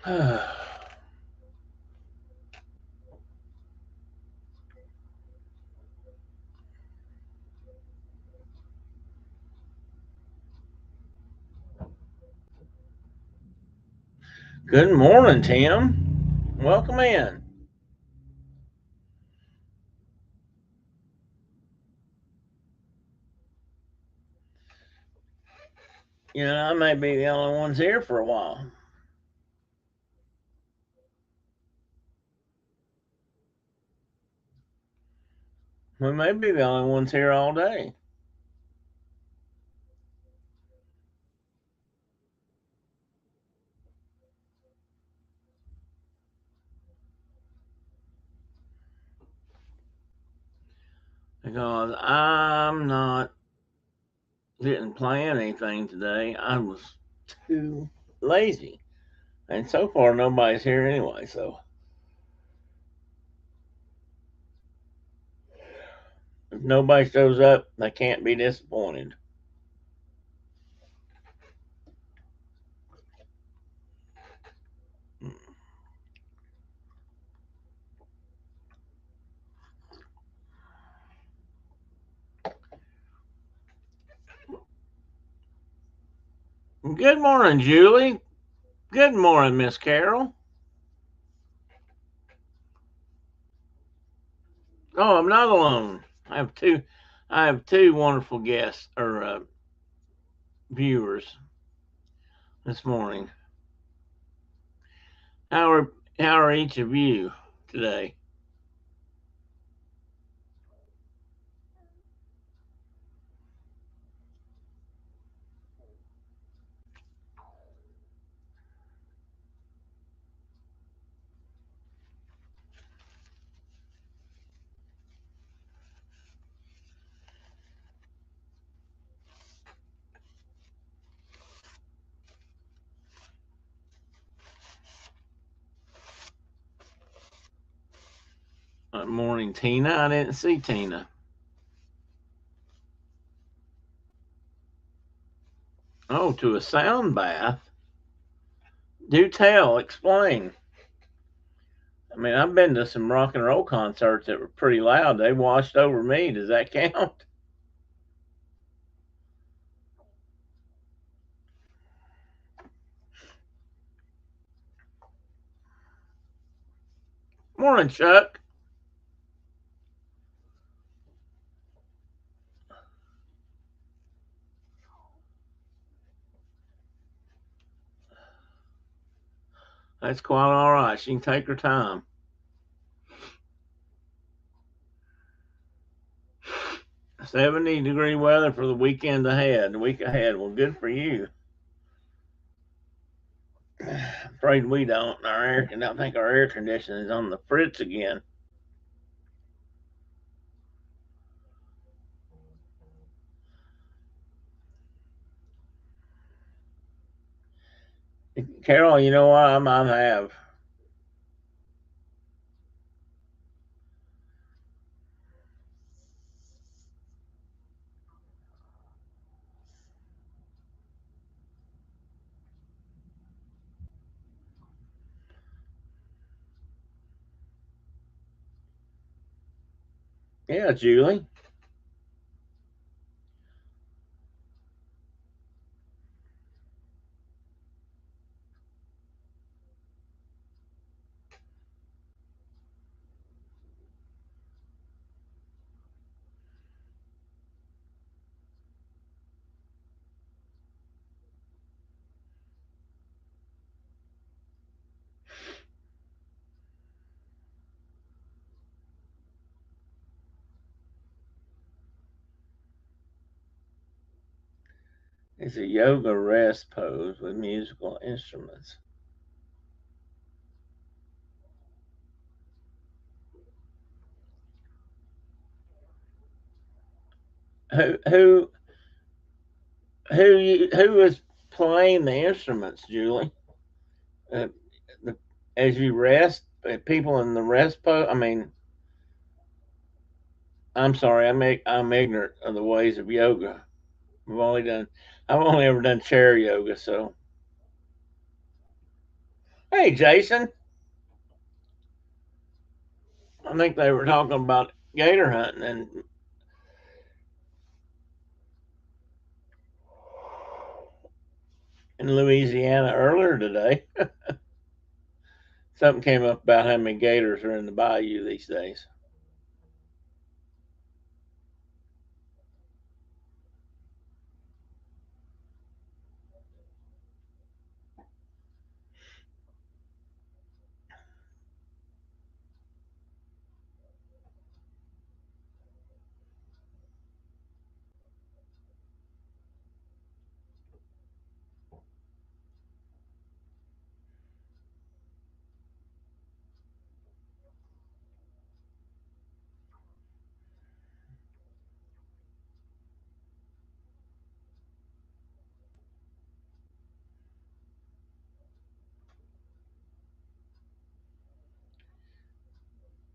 Good morning, Tim. Welcome in. I may be the only ones here for a while. We may be the only ones here all day. Because I'm not didn't plan anything today. I was too lazy. And so far nobody's here anyway, so if nobody shows up, they can't be disappointed. Good morning, Julie. Good morning, Miss Carol. Oh, I'm not alone. I have two wonderful guests or viewers this morning. How are how are each of you today? Morning, Tina. I didn't see Tina. Oh, to a sound bath. Do tell. Explain. I mean, I've been to some rock and roll concerts that were pretty loud. They washed over me. Does that count? Morning, Chuck. That's quite all right. She can take her time. 70-degree weather for the weekend ahead. The week ahead. Well, good for you. Afraid we don't. I don't think our air conditioning is on the fritz again. Carol, you know what I might have? Yeah, Julie. It's a yoga rest pose with musical instruments. Who who is playing the instruments, Julie? Uh, the, as you rest, people in the rest pose. I mean, I'm sorry, I'm ignorant of the ways of yoga. We've only done I've only ever done chair yoga, so Hey, Jason. I think they were talking about gator hunting in Louisiana earlier today. Something came up about how many gators are in the bayou these days.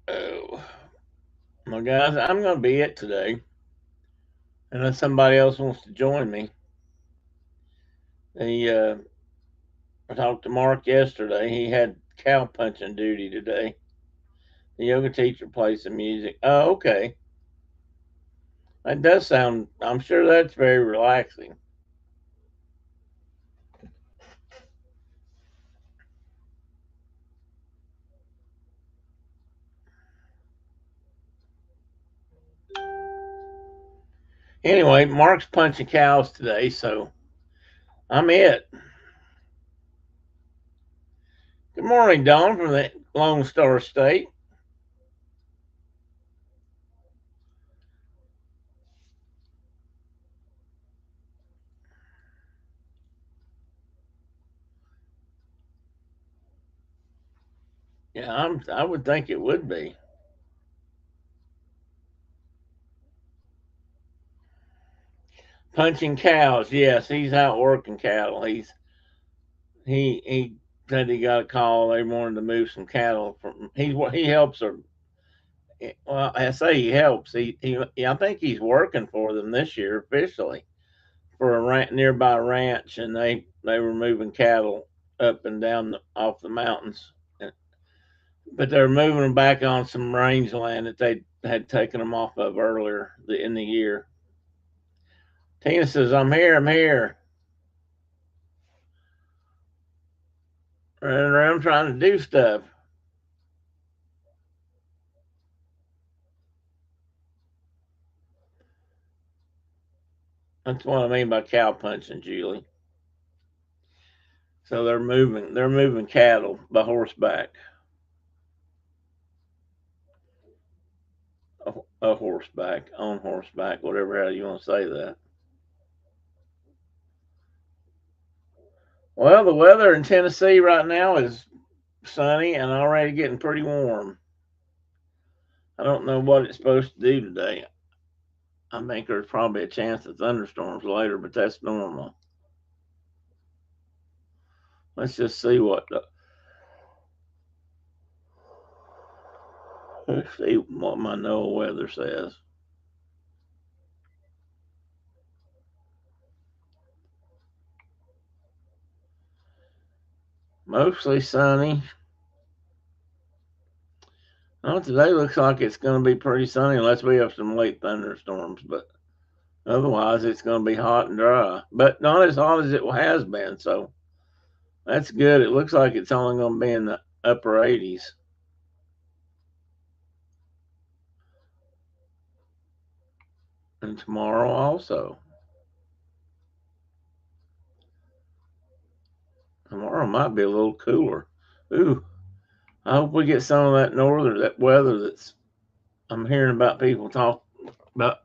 Oh, well, guys, I'm going to be it today. Unless somebody else wants to join me. I talked to Mark yesterday. He had cow punching duty today. The yoga teacher plays some music. Oh, okay. That does sound, I'm sure that's very relaxing. Anyway, Mark's punching cows today, so I'm it. Good morning, Dawn from the Lone Star State. Yeah, I would think it would be. Punching cows, yes, he's out working cattle. He said he got a call. They wanted to move some cattle from. He helps her. Well, I say he helps. I think he's working for them this year officially for a nearby ranch, and they were moving cattle up and down off the mountains, but they're moving them back on some rangeland that they had taken them off of earlier in the year. Tina says, "I'm here. I'm here." Running around trying to do stuff. That's what I mean by cow punching, Julie. So they're moving cattle by horseback. A horseback, on horseback, whatever how you want to say that. Well, the weather in Tennessee right now is sunny and already getting pretty warm. I don't know what it's supposed to do today. I think there's probably a chance of thunderstorms later, but that's normal. Let's just see let's see what my NOAA weather says. Mostly sunny. Well, today looks like it's going to be pretty sunny unless we have some late thunderstorms, but otherwise it's going to be hot and dry, but not as hot as it has been. So that's good. It looks like it's only going to be in the upper 80s. And tomorrow also. Tomorrow might be a little cooler. Ooh, I hope we get some of that weather that's I'm hearing about people talk about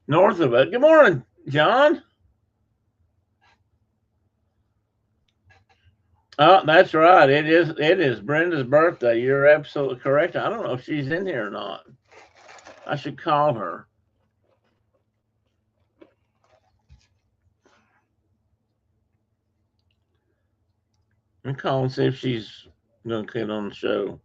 north of it. Good morning, John. Oh, that's right. It is Brenda's birthday. You're absolutely correct. I don't know if she's in here or not. I should call her. Let me call and see if she's gonna get on the show.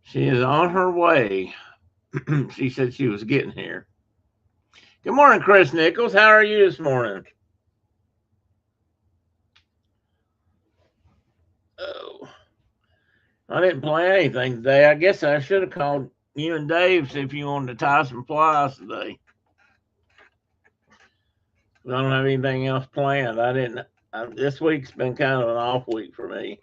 She is on her way. She said she was getting here. Good morning, Chris Nichols. How are you this morning? Oh, I didn't plan anything today. I guess I should have called you and Dave see if you wanted to tie some plies today. I don't have anything else planned. I didn't. This week's been kind of an off week for me.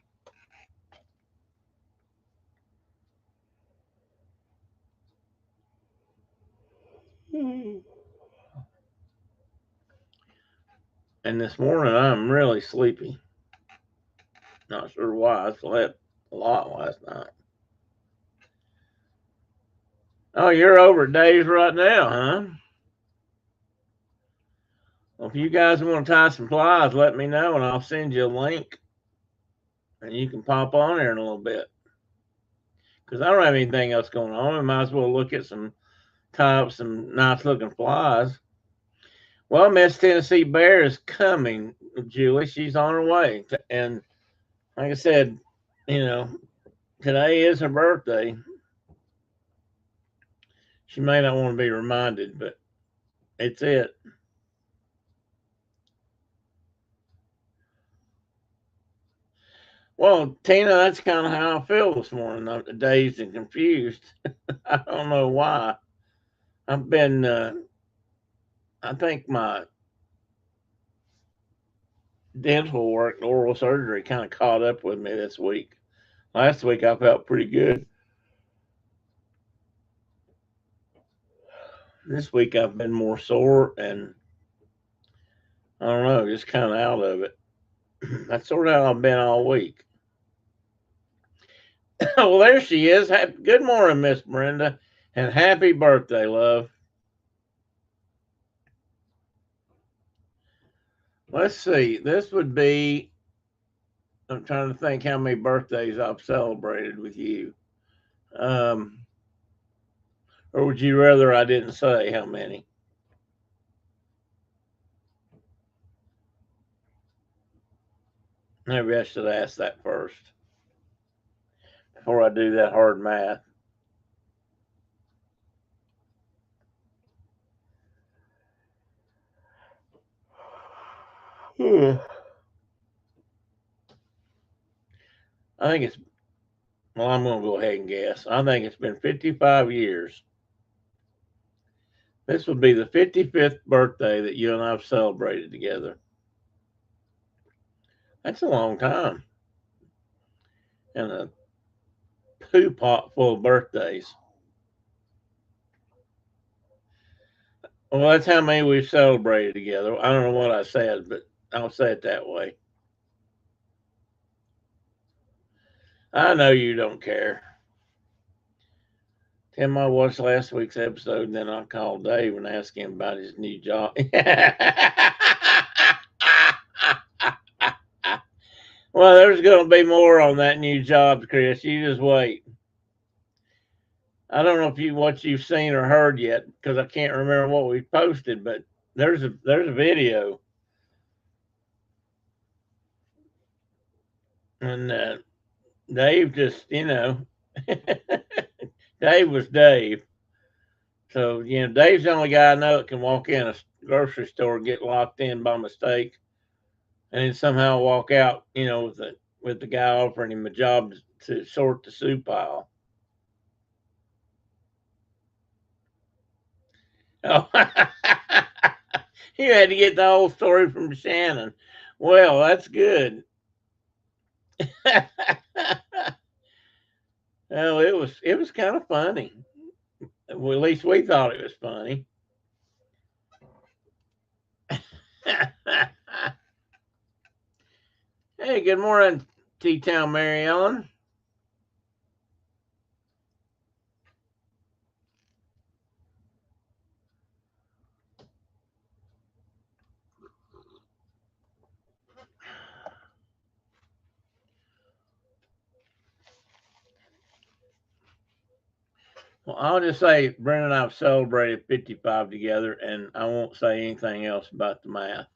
And this morning I'm really sleepy. Not sure why. I slept a lot last night. Oh, you're over at Dave's right now, huh? Well, if you guys want to tie some plies, let me know and I'll send you a link and you can pop on there in a little bit. Because I don't have anything else going on. We might as well look at tie up some nice looking flies. Well, Miss Tennessee Bear is coming, Julie. She's on her way. And like I said, today is her birthday. She may not want to be reminded, but it's it. Well, Tina, that's kind of how I feel this morning. I'm dazed and confused. I don't know why. I've been, I think my dental work, oral surgery, kind of caught up with me this week. Last week I felt pretty good. This week I've been more sore and I don't know, just kind of out of it. That's sort of how I've been all week. Well, there she is. Good morning, Miss Brenda, and happy birthday, love. Let's see. This would be. I'm trying to think how many birthdays I've celebrated with you. Or would you rather I didn't say how many? Maybe I should ask that first before I do that hard math. Yeah. I think it's. Well, I'm going to go ahead and guess. I think it's been 55 years. This would be the 55th birthday that you and I have celebrated together. That's a long time. And a poo pot full of birthdays. Well, that's how many we've celebrated together. I don't know what I said, but I'll say it that way. I know you don't care. Tim, I watched last week's episode, and then I called Dave and asked him about his new job. Well, there's going to be more on that new job, Chris. You just wait. I don't know if what you've seen or heard yet because I can't remember what we posted, but there's a video, and Dave just Dave was Dave. So Dave's the only guy I know that can walk in a grocery store and get locked in by mistake, and then somehow walk out, with the guy offering him a job to sort the soup aisle. Oh, you had to get the whole story from Shannon. Well, that's good. Well, it was kind of funny. Well, at least we thought it was funny. Hey, good morning, T-Town Mary Ellen. Well, I'll just say Brenda and I have celebrated 55 together, and I won't say anything else about the math.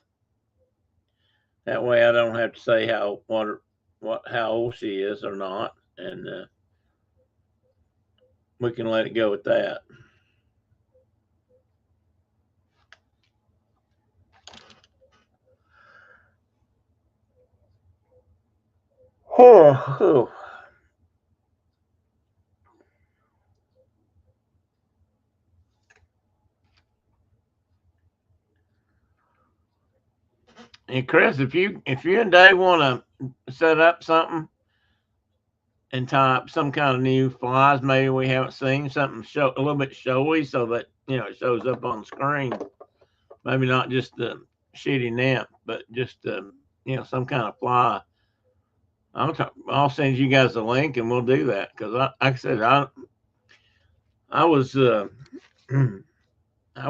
That way, I don't have to say how old she is or not. And we can let it go at that. Oh, and Chris, if you and Dave want to set up something and tie up some kind of new flies, maybe we haven't seen something show a little bit showy, so that it shows up on screen. Maybe not just the shitty nymph, but just some kind of fly. I'll send you guys a link and we'll do that because like I said, I was I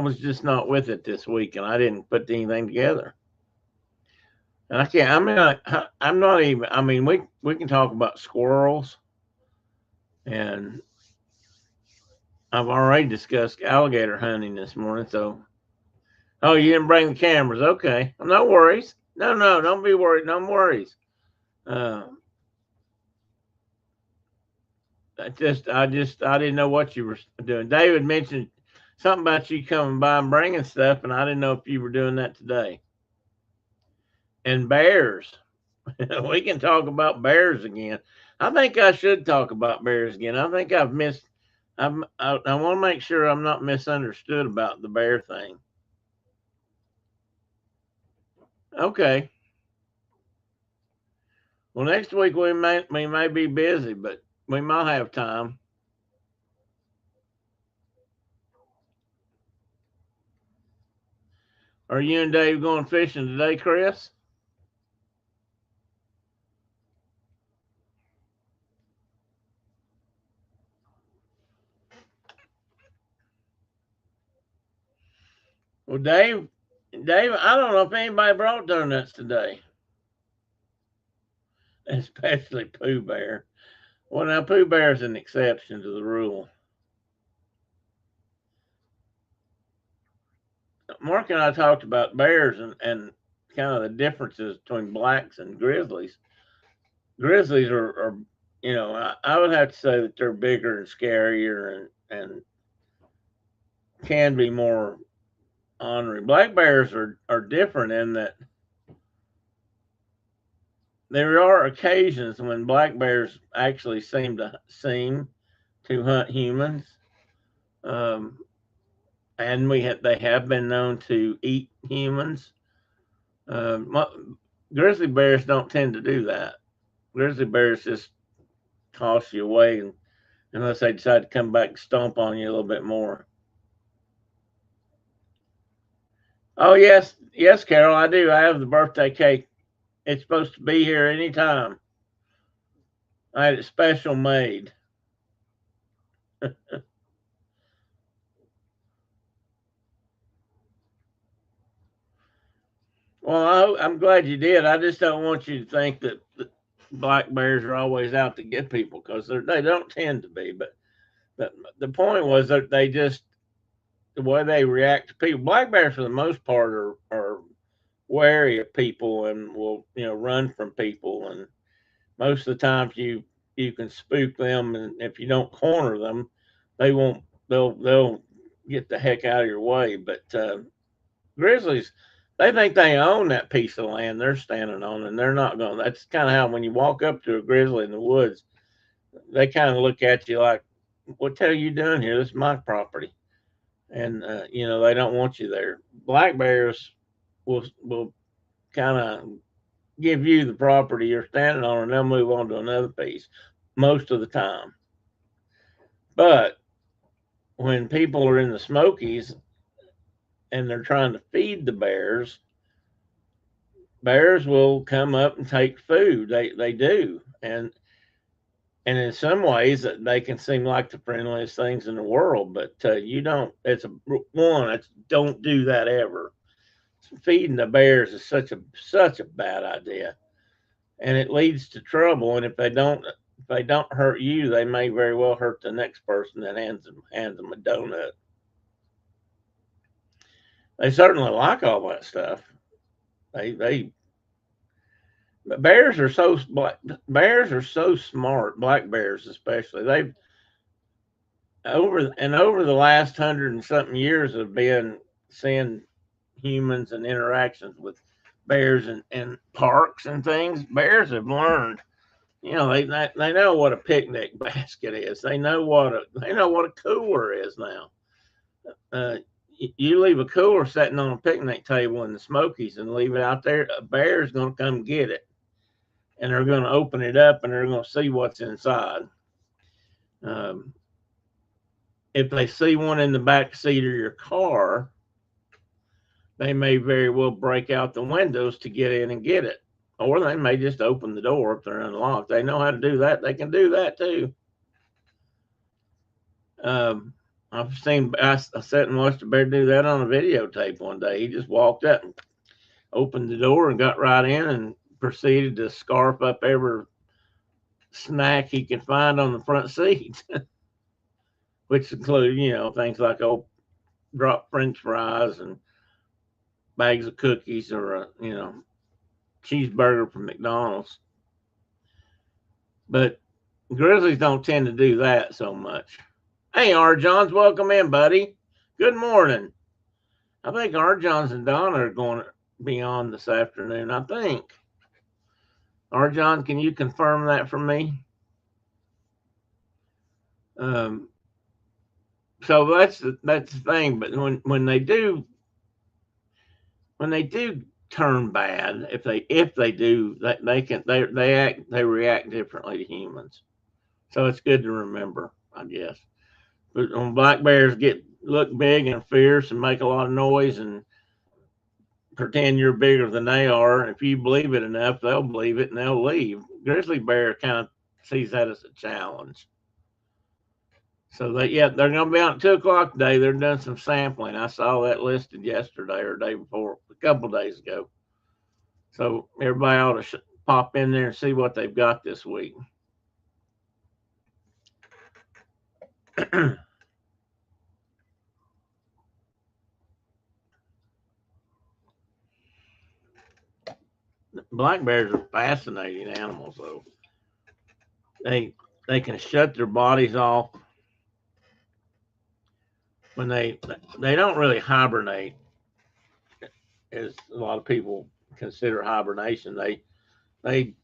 was just not with it this week and I didn't put anything together. And I can't. I mean, I'm not even. I mean, we can talk about squirrels, and I've already discussed alligator hunting this morning. So, oh, you didn't bring the cameras? Okay, no worries. No, no, don't be worried. No worries. Uh, I didn't know what you were doing. David mentioned something about you coming by and bringing stuff, and I didn't know if you were doing that today. And bears. We can talk about bears again. I think I should talk about bears again. I think I've missed. I want to make sure I'm not misunderstood about the bear thing. Okay. Well, next week we may be busy, but we might have time. Are you and Dave going fishing today, Chris? Well, Dave, I don't know if anybody brought donuts today, especially Pooh Bear. Well, now Pooh Bear's an exception to the rule. Mark and I talked about bears and kind of the differences between blacks and grizzlies. Grizzlies are I would have to say that they're bigger and scarier and can be more ornery. Black bears are different in that there are occasions when black bears actually seem to hunt humans, um, and they have been known to eat humans. Grizzly bears don't tend to do that. Grizzly bears just toss you away unless they decide to come back and stomp on you a little bit more. Oh yes, yes, Carol, I do. I have the birthday cake. It's supposed to be here anytime. I had it special made. Well, I'm glad you did. I just don't want you to think that black bears are always out to get people because they don't tend to be. But the point was that they just the way they react to people. Black bears, for the most part, are wary of people and will run from people. And most of the times you can spook them, and if you don't corner them, they won't. They'll get the heck out of your way. But grizzlies, they think they own that piece of land they're standing on, and they're not going. That's kind of how when you walk up to a grizzly in the woods, they kind of look at you like, "What the hell are you doing here? This is my property." And they don't want you there. Black bears will kind of give you the property you're standing on, and they'll move on to another piece most of the time. But when people are in the Smokies and they're trying to feed the bears will come up and take food. They do, and in some ways they can seem like the friendliest things in the world, but you don't. It's don't do that ever. Feeding the bears is such a bad idea, and it leads to trouble. And if they don't hurt you, they may very well hurt the next person that hands them a donut. They certainly like all that stuff. They bears are so smart. Black bears especially. over the last 100 and something years of being seeing humans and interactions with bears and parks and things, bears have learned. You know, they know what a picnic basket is. They know what a cooler is now. Uh, you leave a cooler sitting on a picnic table in the Smokies and leave it out there, a bear's going to come get it, and they're going to open it up and they're going to see what's inside. Um, if they see one in the back seat of your car, they may very well break out the windows to get in and get it. Or they may just open the door if they're unlocked. They know how to do that. They can do that too. I sat and watched a bear do that on a videotape one day. He just walked up and opened the door and got right in and proceeded to scarf up every snack he could find on the front seat, which included, you know, things like old dropped French fries and bags of cookies or a, you know, cheeseburger from McDonald's. But grizzlies don't tend to do that so much. Hey, R. Johns, welcome in, buddy. Good morning. I think R. Johns and Donna are going to be on this afternoon, I think. R. John, can you confirm that for me? So that's the thing. But when they do turn bad, if they do, they react differently to humans. So it's good to remember, I guess. But when black bears look big and fierce and make a lot of noise and pretend you're bigger than they are, if you believe it enough, they'll believe it and they'll leave. Grizzly bear kind of sees that as a challenge. So they're going to be out at 2 o'clock today. They're doing some sampling. I saw that listed yesterday or day before, a couple days ago. So everybody ought to pop in there and see what they've got this week. Black bears are fascinating animals, though. They can shut their bodies off when they don't really hibernate, as a lot of people consider hibernation. They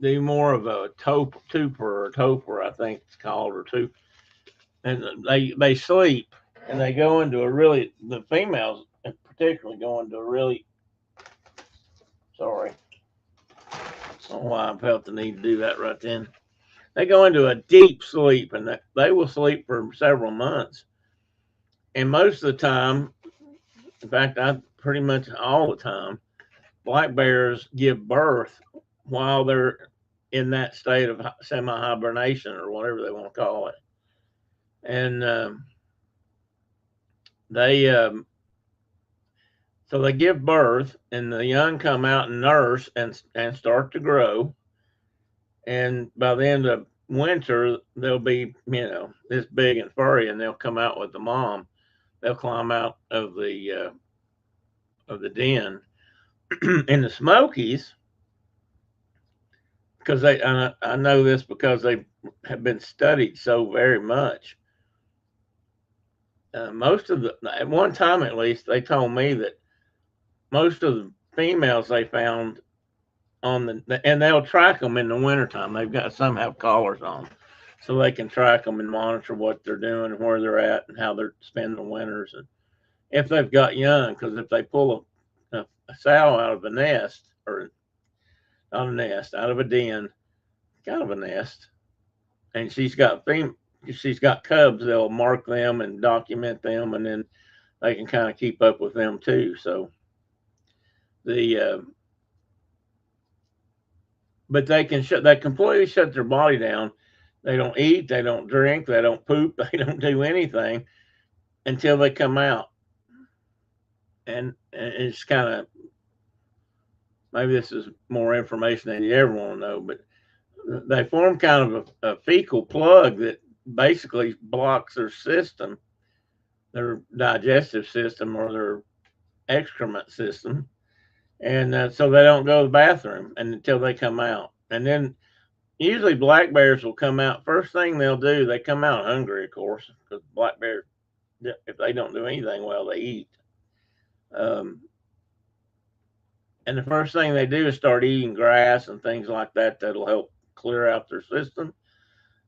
do more of a torpor, I think it's called, or two, and they sleep and they go into the females particularly go into a really, sorry, I don't know why I felt the need to do that right then. They go into a deep sleep and they will sleep for several months. And most of the time, in fact, pretty much all the time, black bears give birth while they're in that state of semi hibernation or whatever they want to call it. And so they give birth, and the young come out and nurse and start to grow. And by the end of winter, they'll be, you know, this big and furry, and they'll come out with the mom. They'll climb out of the den. In the Smokies, because I know this because they have been studied so very much. Most of at one time at least, they told me that most of the females they found and they'll track them in the wintertime. They've got some have collars on, so they can track them and monitor what they're doing, where they're at, and how they're spending the winters, and if they've got young. Because if they pull a sow out of a nest, or not a nest, out of a den, kind of a nest, and she's got cubs, they'll mark them and document them, and then they can kind of keep up with them too. So but they completely shut their body down. They don't eat, they don't drink, they don't poop, they don't do anything until they come out. And it's kind of, maybe this is more information than you ever want to know, but they form kind of a fecal plug that basically blocks their system, their digestive system or their excrement system. And so they don't go to the bathroom until they come out. And then usually black bears will come out. First thing they'll do, they come out hungry, of course, because black bears, if they don't do anything well, they eat. Um, and the first thing they do is start eating grass and things like that that'll help clear out their system.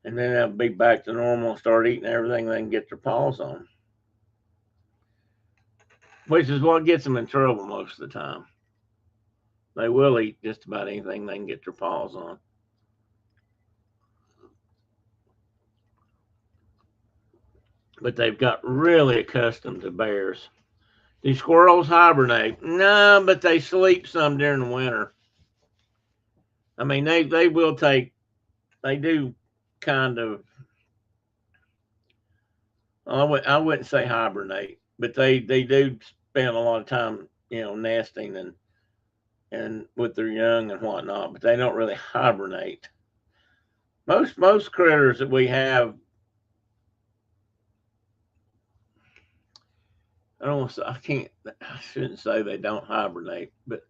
And then they'll be back to normal and start eating everything they can get their paws on, which is what gets them in trouble most of the time. They will eat just about anything they can get their paws on. But they've got really accustomed to bears. Do squirrels hibernate? No, but they sleep some during the winter. I mean, they will take, they do kind of, I wouldn't say hibernate, but they do spend a lot of time, nesting and with their young and whatnot, but they don't really hibernate. Most critters that we have, I shouldn't say they don't hibernate, but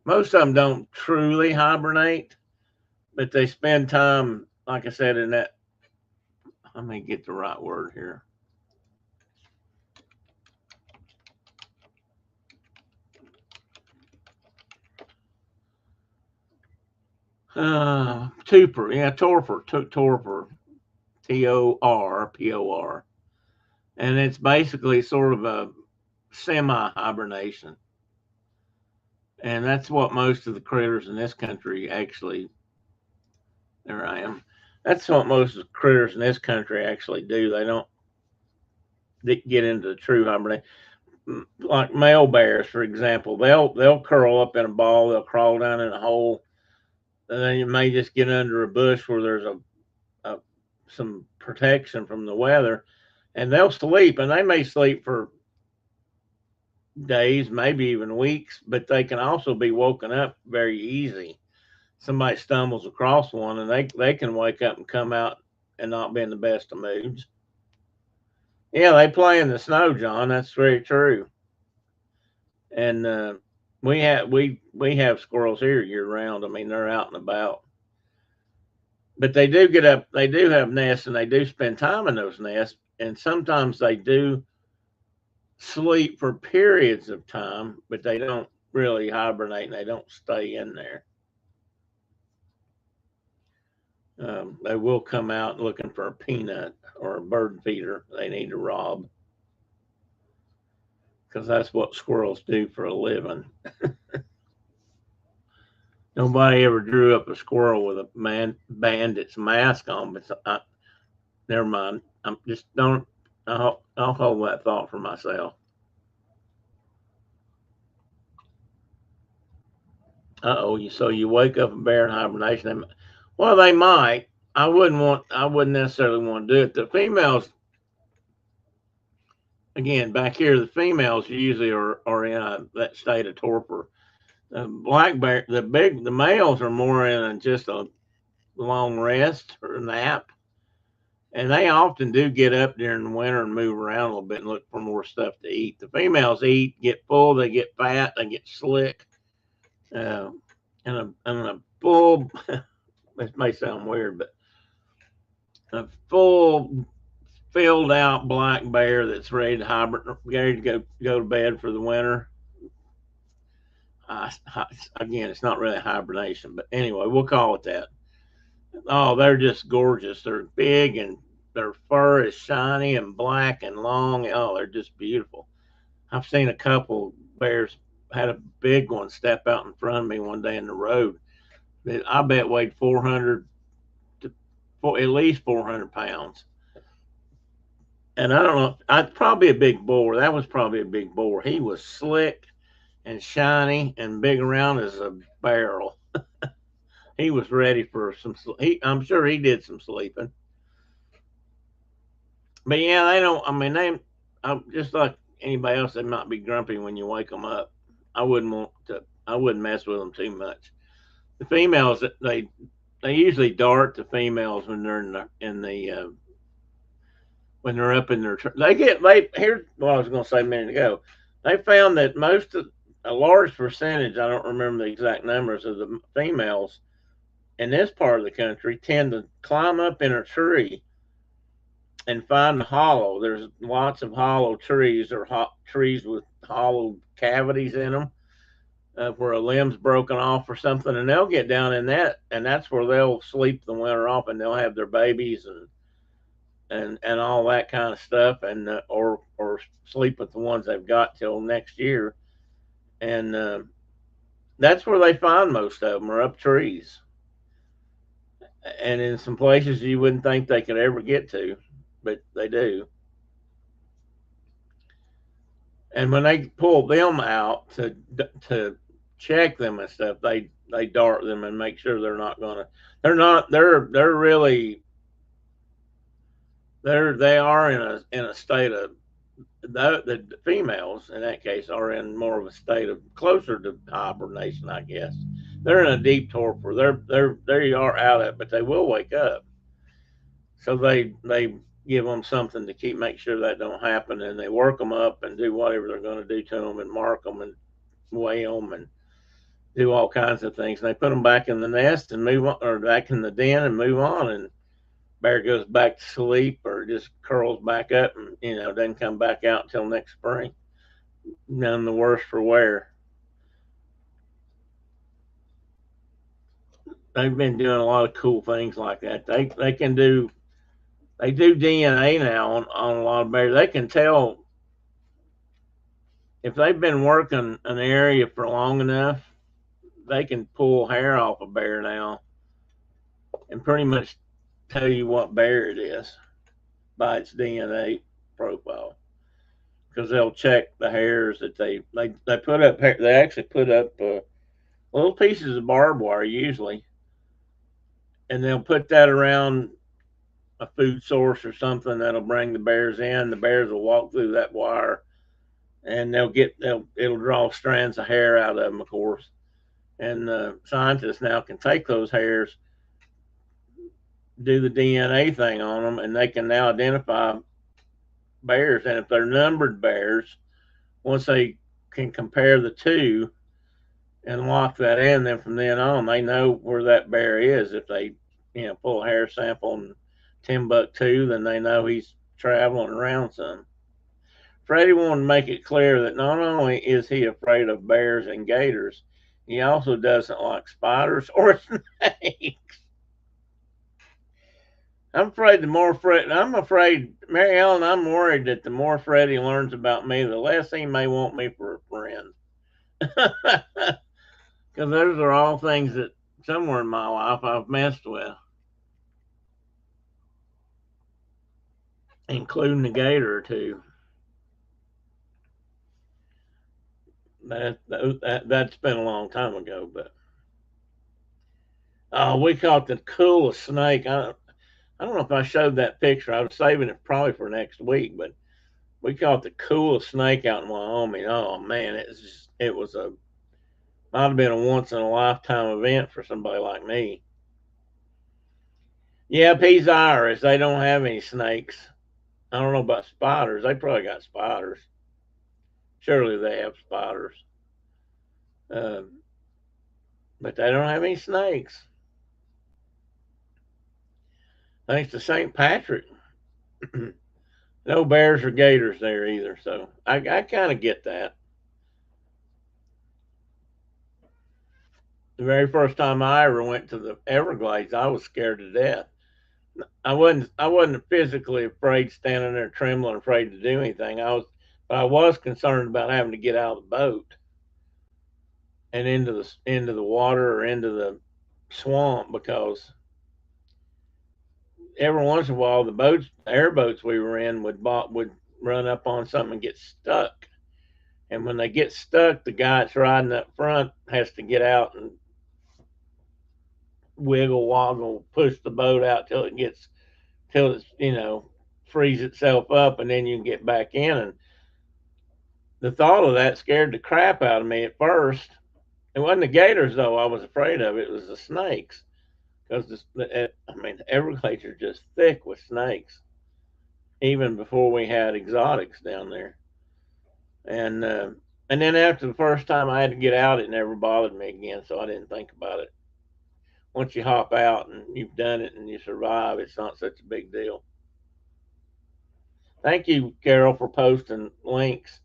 most of them don't truly hibernate, but they spend time, like I said, in that, let me get the right word here. Torpor, TORPOR, and it's basically sort of a semi-hibernation, and that's what most of the critters in this country actually. There I am. That's what most of the critters in this country actually do. They don't get into the true hibernation. Like male bears, for example, they'll curl up in a ball. They'll crawl down in a hole, and then you may just get under a bush where there's some protection from the weather, and they'll sleep. And they may sleep for days, maybe even weeks, but they can also be woken up very easy. Somebody stumbles across one, and they can wake up and come out and not be in the best of moods. Yeah, they play in the snow, John. That's very true. And we have squirrels here year round. I mean, they're out and about, but they do get up. They do have nests, and they do spend time in those nests. And sometimes they do sleep for periods of time, but they don't really hibernate, and they don't stay in there. They will come out looking for a peanut or a bird feeder they need to rob, because that's what squirrels do for a living. Nobody ever drew up a squirrel with a bandit's mask on, but never mind. I'm just don't. I'll hold that thought for myself. So you wake up a bear in hibernation. Well, they might. I wouldn't necessarily want to do it. The females, again, back here, the females usually are in that state of torpor. Black bear, the males are more in just a long rest or nap, and they often do get up during the winter and move around a little bit and look for more stuff to eat. The females eat, get full, they get fat, they get slick, and a full. This may sound weird, but a full filled out black bear that's ready to go to bed for the winter. Again, it's not really hibernation, but anyway, we'll call it that. Oh, they're just gorgeous. They're big, and their fur is shiny and black and long. Oh, they're just beautiful. I've seen a couple bears. Had a big one step out in front of me one day in the road that I bet weighed 400 to at least 400 pounds. And I don't know, I'd probably a big boar. That was probably a big boar. He was slick and shiny and big around as a barrel. He was ready for some. I'm sure he did some sleeping. But yeah, they don't. I mean, I'm just like anybody else. They might be grumpy when you wake them up. I wouldn't want to. I wouldn't mess with them too much. The females, they usually dart the females when they're in the when they're up in their. Here's what I was going to say a minute ago. They found that a large percentage, I don't remember the exact numbers of the females, in this part of the country tend to climb up in a tree and find a hollow. There's lots of hollow trees or trees with hollow cavities in them where a limb's broken off or something, and they'll get down in that, and that's where they'll sleep the winter off, and they'll have their babies and all that kind of stuff, and or sleep with the ones they've got till next year, and that's where they find most of them are up trees, and in some places you wouldn't think they could ever get to, but they do. And when they pull them out to check them and stuff, they dart them and make sure they're not gonna. They're not. They're really. They are in a state of the females in that case are in more of a state of closer to hibernation, I guess. They're in a deep torpor. They are out of it, but they will wake up. So they give them something to keep make sure that don't happen, and they work them up and do whatever they're going to do to them and mark them and weigh them and do all kinds of things. And they put them back in the nest and move on, or back in the den and move on. And bear goes back to sleep or just curls back up and doesn't come back out until next spring. None the worse for wear. They've been doing a lot of cool things like that. They do DNA now on a lot of bears. They can tell if they've been working an area for long enough. They can pull hair off a bear now and pretty much tell you what bear it is by its DNA profile, because they'll check the hairs that they put up. They actually put up little pieces of barbed wire usually, and they'll put that around a food source or something that'll bring the bears in. The bears will walk through that wire, and it'll draw strands of hair out of them, of course. And scientists now can take those hairs, do the DNA thing on them, and they can now identify bears. And if they're numbered bears, once they can compare the two and lock that in, then from then on, they know where that bear is. If they, pull a hair sample in Timbuktu, then they know he's traveling around some. Freddie wanted to make it clear that not only is he afraid of bears and gators, he also doesn't like spiders or snakes. I'm afraid Mary Ellen, I'm worried that the more Freddie learns about me, the less he may want me for a friend. Because those are all things that somewhere in my life I've messed with, including a gator or two. That's been a long time ago, but we caught the coolest snake. I don't know if I showed that picture. I was saving it probably for next week, but we caught the coolest snake out in Wyoming. Oh man, it was might have been a once in a lifetime event for somebody like me. Yeah, he's Irish. They don't have any snakes. I don't know about spiders. They probably got spiders. Surely they have spiders. But they don't have any snakes. Thanks to St. Patrick. No bears or gators there either. So I kind of get that. The very first time I ever went to the Everglades, I was scared to death. I wasn't physically afraid, standing there trembling, afraid to do anything. But I was concerned about having to get out of the boat and into the water or into the swamp, because every once in a while the airboats we were in would run up on something and get stuck. And when they get stuck, the guy that's riding up front has to get out and wiggle woggle, push the boat out till it's frees itself up, and then you can get back in. And the thought of that scared the crap out of me at first. It wasn't the gators though I was afraid of. It was the snakes, because the Everglades are just thick with snakes, even before we had exotics down there. And then after the first time I had to get out, it never bothered me again, so I didn't think about it. once you hop out and you've done it and you survive, it's not such a big deal. Thank you, Carol, for posting links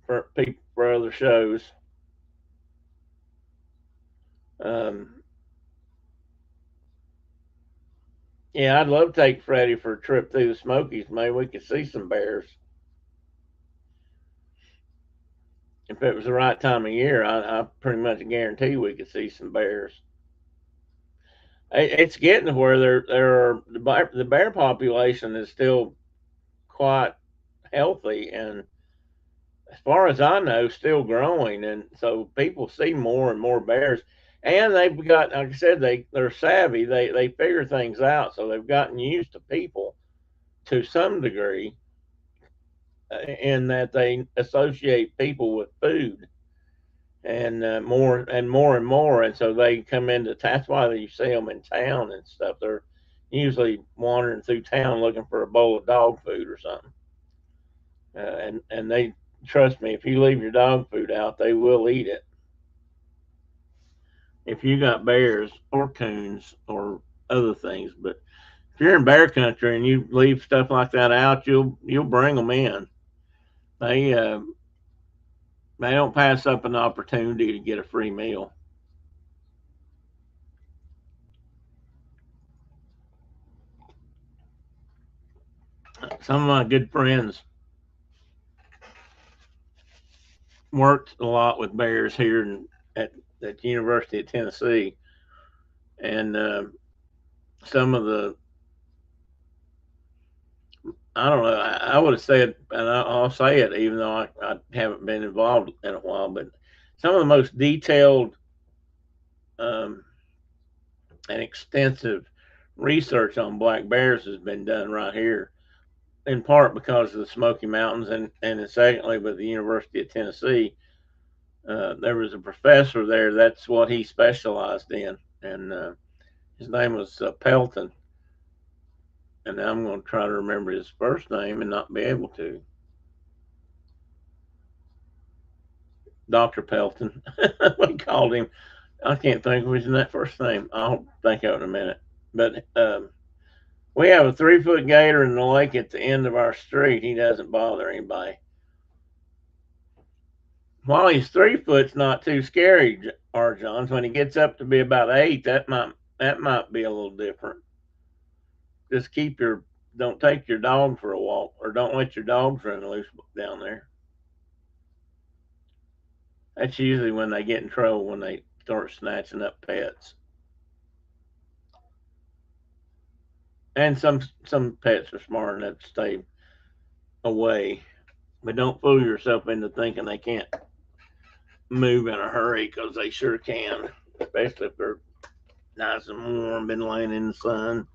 for people for other shows. Um, yeah, I'd love to take Freddie for a trip through the Smokies. Maybe we could see some bears. If it was the right time of year, I pretty much guarantee we could see some bears. It's getting to where there are the bear population is still quite healthy, and as far as I know, still growing. And so people see more and more bears, and they've got, like I said, they're savvy. They figure things out, so they've gotten used to people to some degree, in that they associate people with food and more and more and more, and so they come into. That's why you see them in town and stuff. They're usually wandering through town looking for a bowl of dog food or something, and they trust me. If you leave your dog food out, they will eat it. If you got bears or coons or other things, but if you're in bear country and you leave stuff like that out, you'll bring them in. They uh, they don't pass up an opportunity to get a free meal. Some of my good friends worked a lot with bears here at the University of Tennessee, and some of the I don't know. I would have said, and I'll say it, even though I haven't been involved in a while, but some of the most detailed um, and extensive research on black bears has been done right here, in part because of the Smoky Mountains, and secondly, with the University of Tennessee. There was a professor there. That's what he specialized in, and his name was Pelton. And now I'm going to try to remember his first name and not be able to. Dr. Pelton. We called him. I can't think of his first name. I'll think of it in a minute. But we have a 3 foot gator in the lake at the end of our street. He doesn't bother anybody. While he's 3 foot's not too scary, R. Johns. When he gets up to be about 8, that might be a little different. Just don't take your dog for a walk, or don't let your dogs run loose down there. That's usually when they get in trouble, when they start snatching up pets. And some pets are smart enough to stay away, but don't fool yourself into thinking they can't move in a hurry, because they sure can, especially if they're nice and warm, been laying in the sun.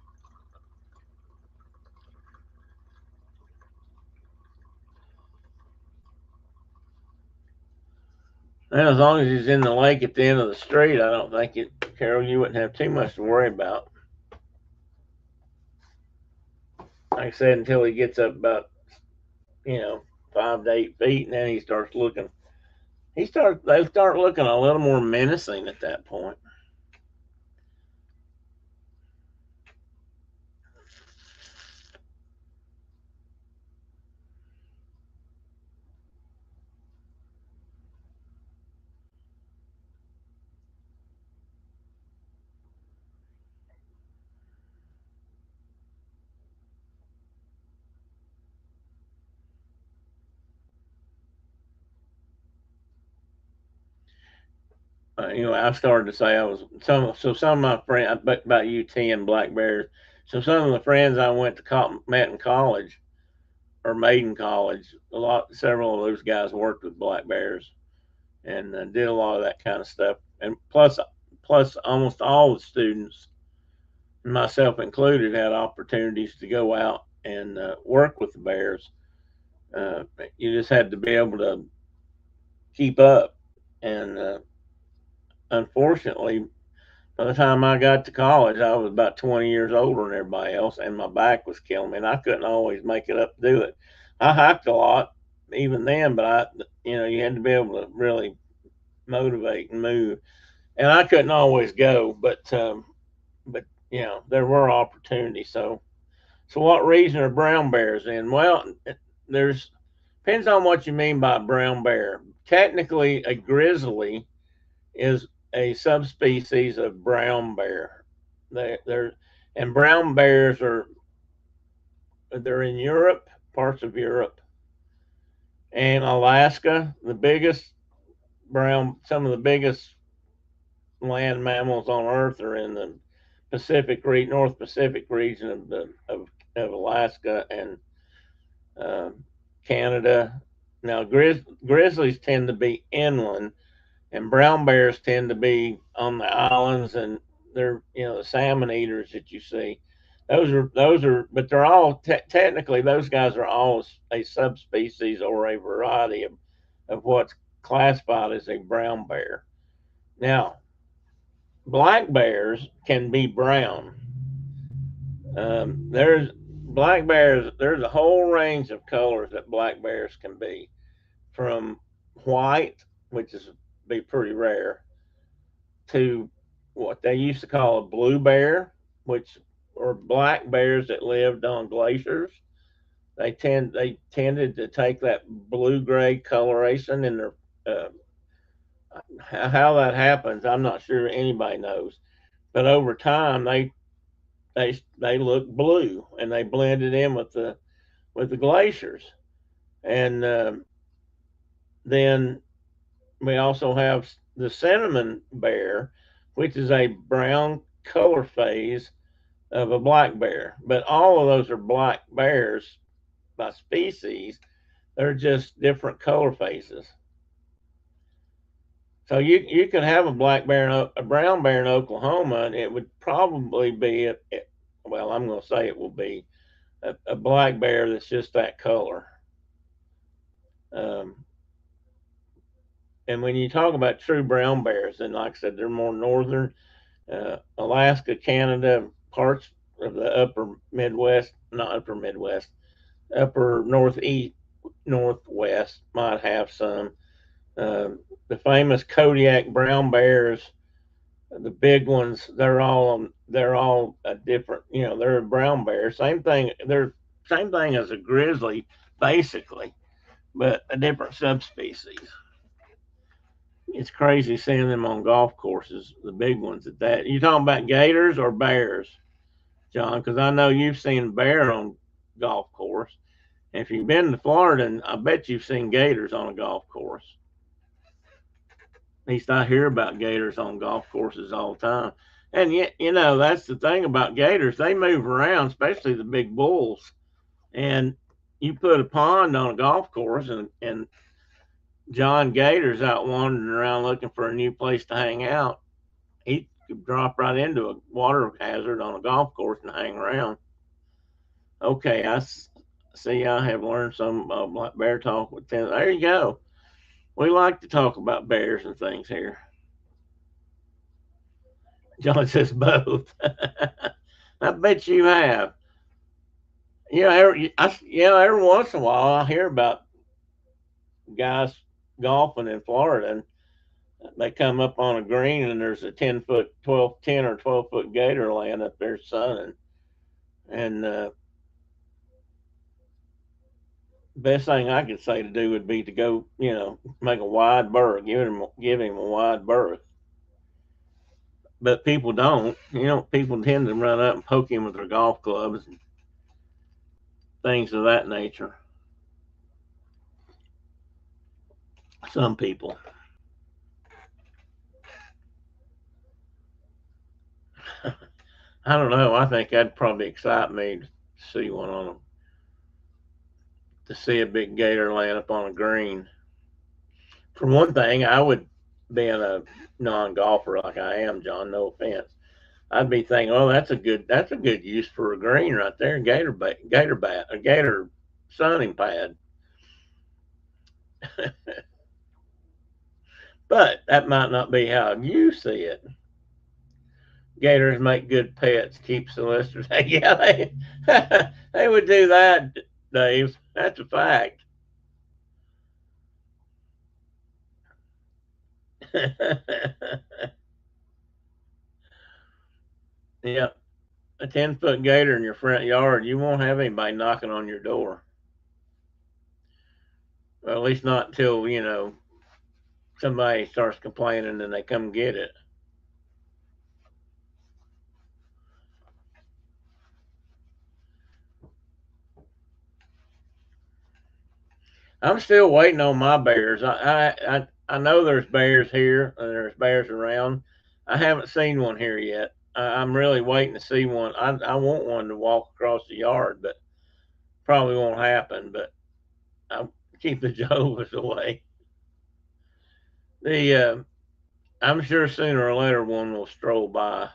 And as long as he's in the lake at the end of the street, I don't think Carol, you wouldn't have too much to worry about. Like I said, until he gets up about, 5 to 8 feet, and then he starts looking. They start looking a little more menacing at that point. I started to say I was some of my friends about UT and black bears. So some of the friends I went to met in college or made in college, several of those guys worked with black bears and did a lot of that kind of stuff. And plus, almost all the students, myself included, had opportunities to go out and work with the bears. Uh, you just had to be able to keep up, and unfortunately, by the time I got to college, I was about 20 years older than everybody else, and my back was killing me, and I couldn't always make it up to do it. I hiked a lot even then, but you had to be able to really motivate and move. and I couldn't always go, but you know there were opportunities. So what region are brown bears in? Well, there's depends on what you mean by brown bear. Technically, a grizzly is a subspecies of brown bear. They're and brown bears they're in Europe, parts of Europe, and Alaska. Some of the biggest land mammals on Earth are in the North Pacific region of Alaska and uh, Canada. Now, grizzlies tend to be inland, and brown bears tend to be on the islands, and they're the salmon eaters that you see. But they're all technically those guys are all a subspecies or a variety of what's classified as a brown bear. Now, black bears can be brown. There's black bears. There's a whole range of colors that black bears can be, from white, which is be pretty rare, to what they used to call a blue bear, which were black bears that lived on glaciers. They tended to take that blue gray coloration in their how that happens. I'm not sure anybody knows, but over time they look blue and they blended in with the glaciers. And then we also have the cinnamon bear, which is a brown color phase of a black bear. But all of those are black bears by species. They're just different color phases. So you could have a brown bear in Oklahoma, and it would probably be well, I'm going to say it will be a black bear that's just that color. Um, and when you talk about true brown bears, and like I said, they're more northern. Alaska, Canada, parts of the upper Midwest, not upper Midwest, upper Northeast, Northwest might have some. The famous Kodiak brown bears, the big ones, they're all a different. They're a brown bear. Same thing. They're same thing as a grizzly, basically, but a different subspecies. It's crazy seeing them on golf courses, the big ones at that. You talking about gators or bears, John? Because I know you've seen bear on golf course. And if you've been to Florida, I bet you've seen gators on a golf course. At least I hear about gators on golf courses all the time. And yet, that's the thing about gators. They move around, especially the big bulls. And you put a pond on a golf course, and John Gator's out wandering around looking for a new place to hang out. He could drop right into a water hazard on a golf course and hang around. Okay, I see. I have learned some bear talk with Tim. There you go. We like to talk about bears and things here. John says both. I bet you have. Every once in a while I hear about guys golfing in Florida, and they come up on a green and there's a 10 or 12 foot gator laying up there sunning. And best thing I could say to do would be to go, make a wide berth, give him a wide berth. But people don't. People tend to run up and poke him with their golf clubs and things of that nature. Some people. I don't know. I think that'd probably excite me to see one on them. To see a big gator laying up on a green. For one thing, I would, being a non-golfer like I am, John, no offense, I'd be thinking, oh, that's a good use for a green right there, gator a gator sunning pad. But that might not be how you see it. Gators make good pets, keep solicitor. Yeah, they would do that, Dave. That's a fact. Yeah, a 10-foot gator in your front yard, you won't have anybody knocking on your door. Well, at least not until, somebody starts complaining and they come get it. I'm still waiting on my bears. I know there's bears here and there's bears around. I haven't seen one here yet. I'm really waiting to see one. I want one to walk across the yard, but probably won't happen. But I'll keep the Jehovah's away. The I'm sure sooner or later one will stroll by.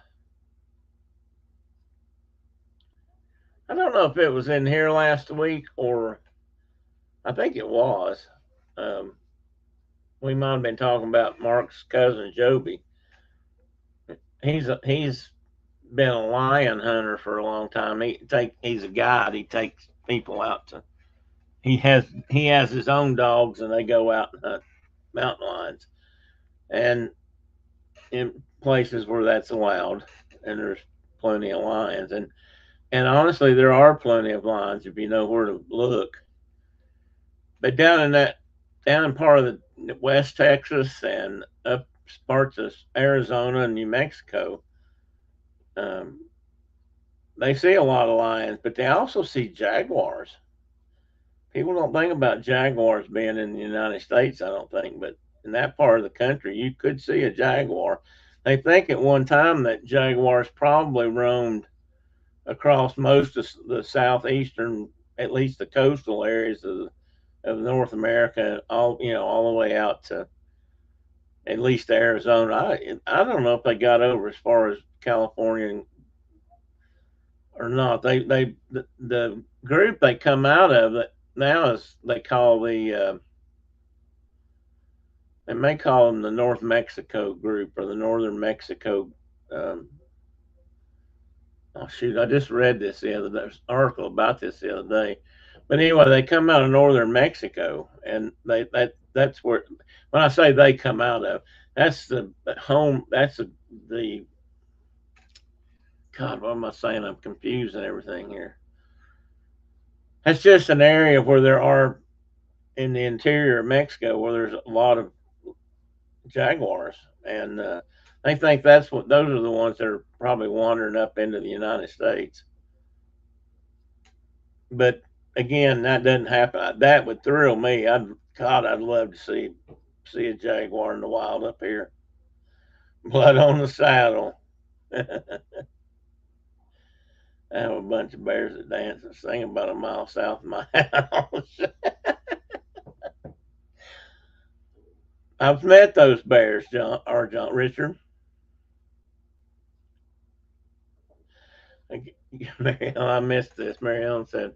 I don't know if it was in here last week or I think it was. Um, we might have been talking about Mark's cousin Joby. He's been a lion hunter for a long time. He's a guide. He takes people out to. He has his own dogs, and they go out and hunt mountain lions, and in places where that's allowed, and there's plenty of lions, and honestly, there are plenty of lions if you know where to look. But down in part of the West Texas and up parts of Arizona and New Mexico, um, they see a lot of lions, but they also see jaguars. People don't think about jaguars being in the United States, I don't think, but in that part of the country, you could see a jaguar. They think at one time that jaguars probably roamed across most of the southeastern, at least the coastal areas of North America, all the way out to at least Arizona. I don't know if they got over as far as California or not. The group they come out of it now is they call they may call them the North Mexico group or the Northern Mexico. Um, oh shoot, I just read this the other day. There's an article about this the other day. But anyway, they come out of northern Mexico, and that's where when I say they come out of, that's the home. That's the God. What am I saying? I'm confused and everything here. That's just an area where there are in the interior of Mexico where there's a lot of jaguars, and they think that's what those are the ones that are probably wandering up into the United States. But again, that doesn't happen. That would thrill me. I'd love to see a jaguar in the wild up here. Blood on the saddle. I have a bunch of bears that dance and sing about a mile south of my house. I've met those bears, John Richard. I missed this. Mary Ellen said,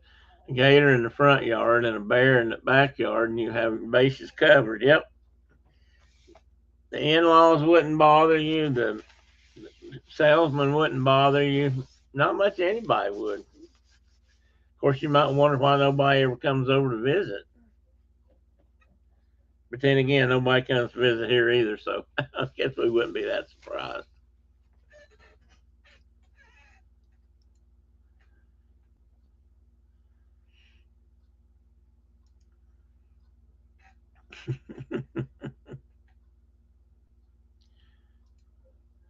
a gator in the front yard and a bear in the backyard, and you have your bases covered. Yep. The in laws wouldn't bother you. The salesman wouldn't bother you. Not much anybody would. Of course, you might wonder why nobody ever comes over to visit. But then again, nobody comes to visit here either, so I guess we wouldn't be that surprised.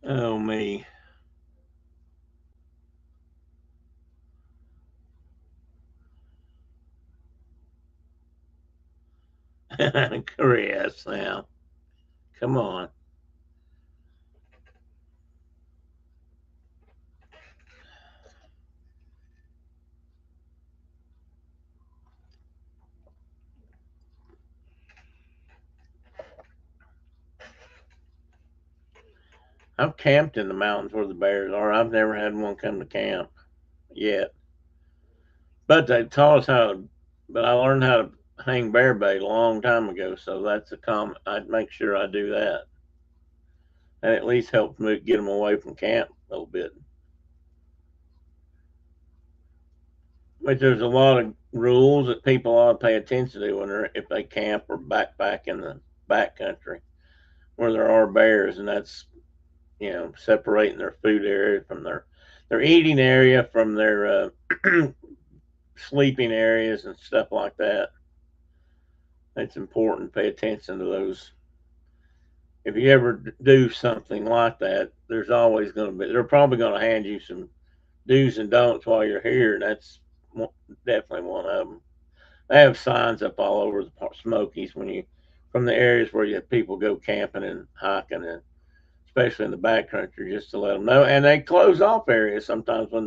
Oh, me. Chris, now, come on. I've camped in the mountains where the bears are. I've never had one come to camp yet. But they taught us how to, but I learned how to hang bear bait a long time ago. So that's a common, I'd make sure I do that. That at least helps me get them away from camp a little bit. But there's a lot of rules that people ought to pay attention to when they're, if they camp or backpack in the back country where there are bears, and that's separating their food area from their. their eating area from their sleeping areas and stuff like that. It's important to pay attention to those. If you ever do something like that, there's always going to be, they're probably going to hand you some do's and don'ts while you're here, and that's definitely one of them. They have signs up all over the Smokies when you, from the areas where you have people go camping and hiking, and especially in the backcountry, just to let them know. And they close off areas sometimes when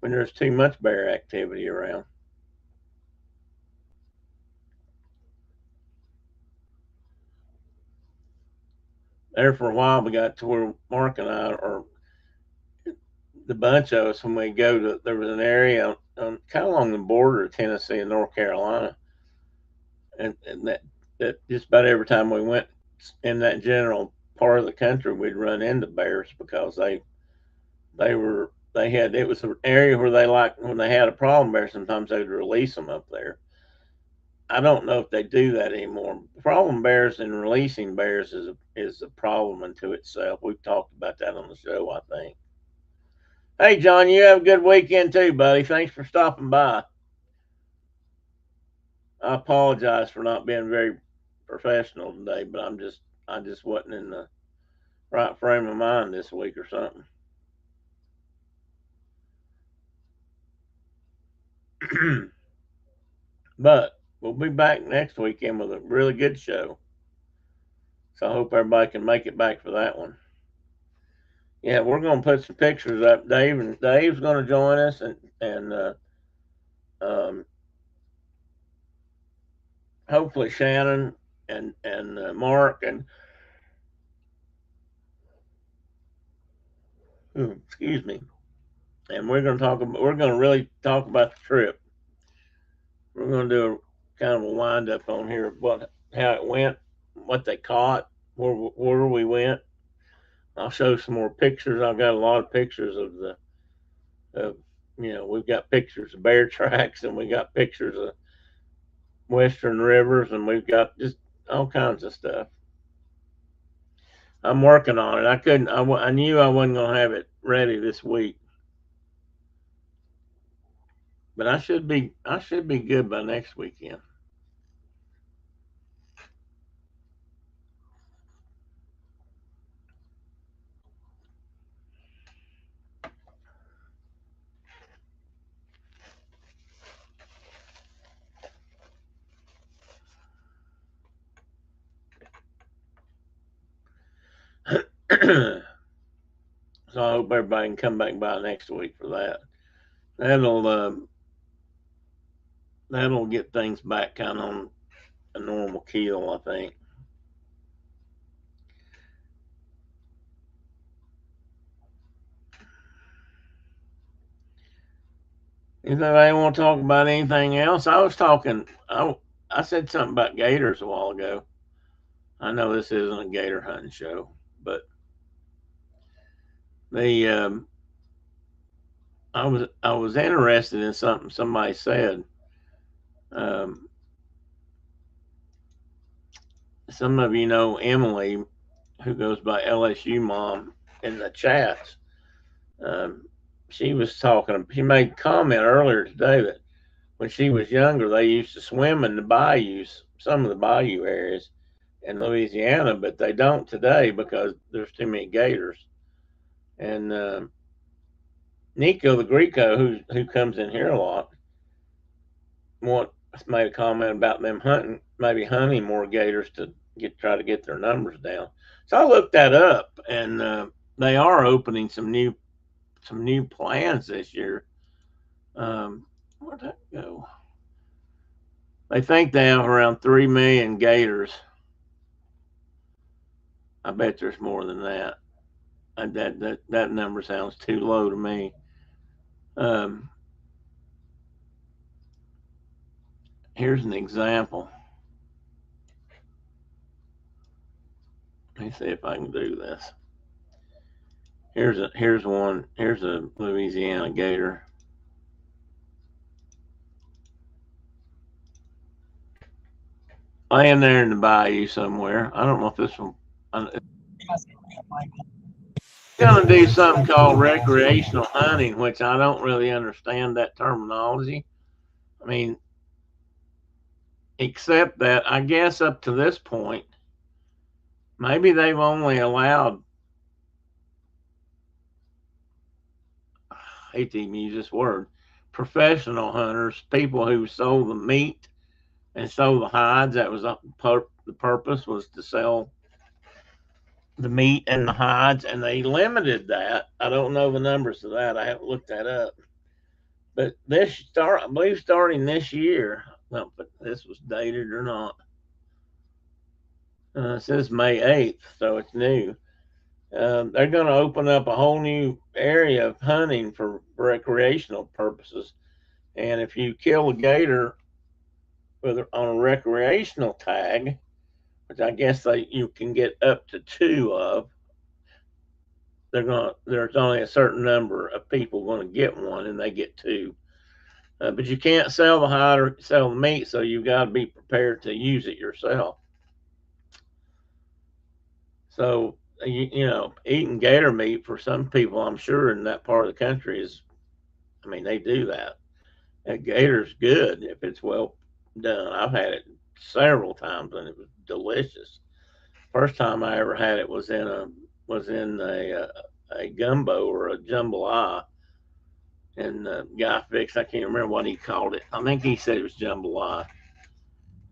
when there's too much bear activity around. There for a while, we got to where Mark and I, or the bunch of us, when we go to, there was an area kind of along the border of Tennessee and North Carolina, and that just about every time we went in that general part of the country, we'd run into bears because they had, it was an area where they, like when they had a problem bear, sometimes they'd release them up there. I don't know if they do that anymore. Problem bears and releasing bears is a problem unto itself. We've talked about that on the show, I think. Hey, John, you have a good weekend too, buddy. Thanks for stopping by. I apologize for not being very professional today, but I just wasn't in the right frame of mind this week or something. But we'll be back next weekend with a really good show. So I hope everybody can make it back for that one. Yeah, we're gonna put some pictures up. Dave's gonna join us, and um, hopefully Shannon and Mark and excuse me. And we're gonna talk about, we're gonna really talk about the trip. We're gonna do a kind of a wind up on here of how it went, what they caught, where we went. I'll show some more pictures. I've got a lot of pictures of we've got pictures of bear tracks, and we got pictures of western rivers, and we've got just all kinds of stuff. I'm working on it. I couldn't. I knew I wasn't gonna have it ready this week, but I should be. I should be good by next weekend. So I hope everybody can come back by next week for that. That'll that'll get things back kind of on a normal keel, I think. Anybody want to talk about anything else? I was talking. I said something about gators a while ago. I know this isn't a gator hunting show, but the I was interested in something somebody said. Um, some of you know Emily, who goes by LSU Mom in the chats. Um, she was talking. She made a comment earlier today that when she was younger, they used to swim in the bayous, some of the bayou areas in Louisiana, but they don't today because there's too many gators. And Nico the Greco, who comes in here a lot, made a comment about them maybe hunting more gators to try to get their numbers down. So I looked that up, and they are opening some new plans this year. Where'd that go? They think they have around 3 million gators. I bet there's more than that. That number sounds too low to me. Um, Here's an example. Let me see if I can do this. Here's one. Here's a Louisiana gator. Laying there in the bayou somewhere. I don't know if this one. Gonna do something called recreational hunting, which I don't really understand that terminology. I mean, except that I guess up to this point, maybe they've only allowed, I hate to even use this word, professional hunters, people who sold the meat and sold the hides. That was the purpose, was to sell the meat and the hides, and they limited that. I don't know the numbers of that. I haven't looked that up. But I believe starting this year, well, but this was dated or not. It says May 8th, so it's new. They're going to open up a whole new area of hunting for recreational purposes. And if you kill a gator on a recreational tag, which I guess you can get up to two of, there's only a certain number of people going to get one, and they get two. But you can't sell the hide or sell the meat, so you've got to be prepared to use it yourself. So eating gator meat for some people, I'm sure in that part of the country is, I mean, they do that. And gator's good if it's well done. I've had it several times and it was delicious. First time I ever had it was in a gumbo or a jambalaya, and Guy Fix, I can't remember what he called it. I think he said it was jambalaya,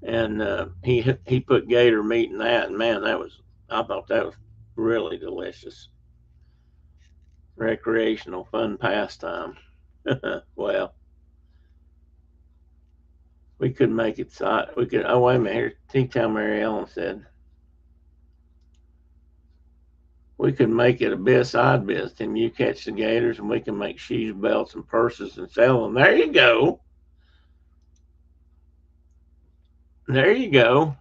and he put gator meat in that, and man, I thought that was really delicious. Recreational fun pastime. Well, we could make it side. We could. Oh wait a minute. Here, see how Mary Ellen said. We could make it a bit side business. Tim, you catch the gators, and we can make shoes, belts, and purses and sell them. There you go. There you go.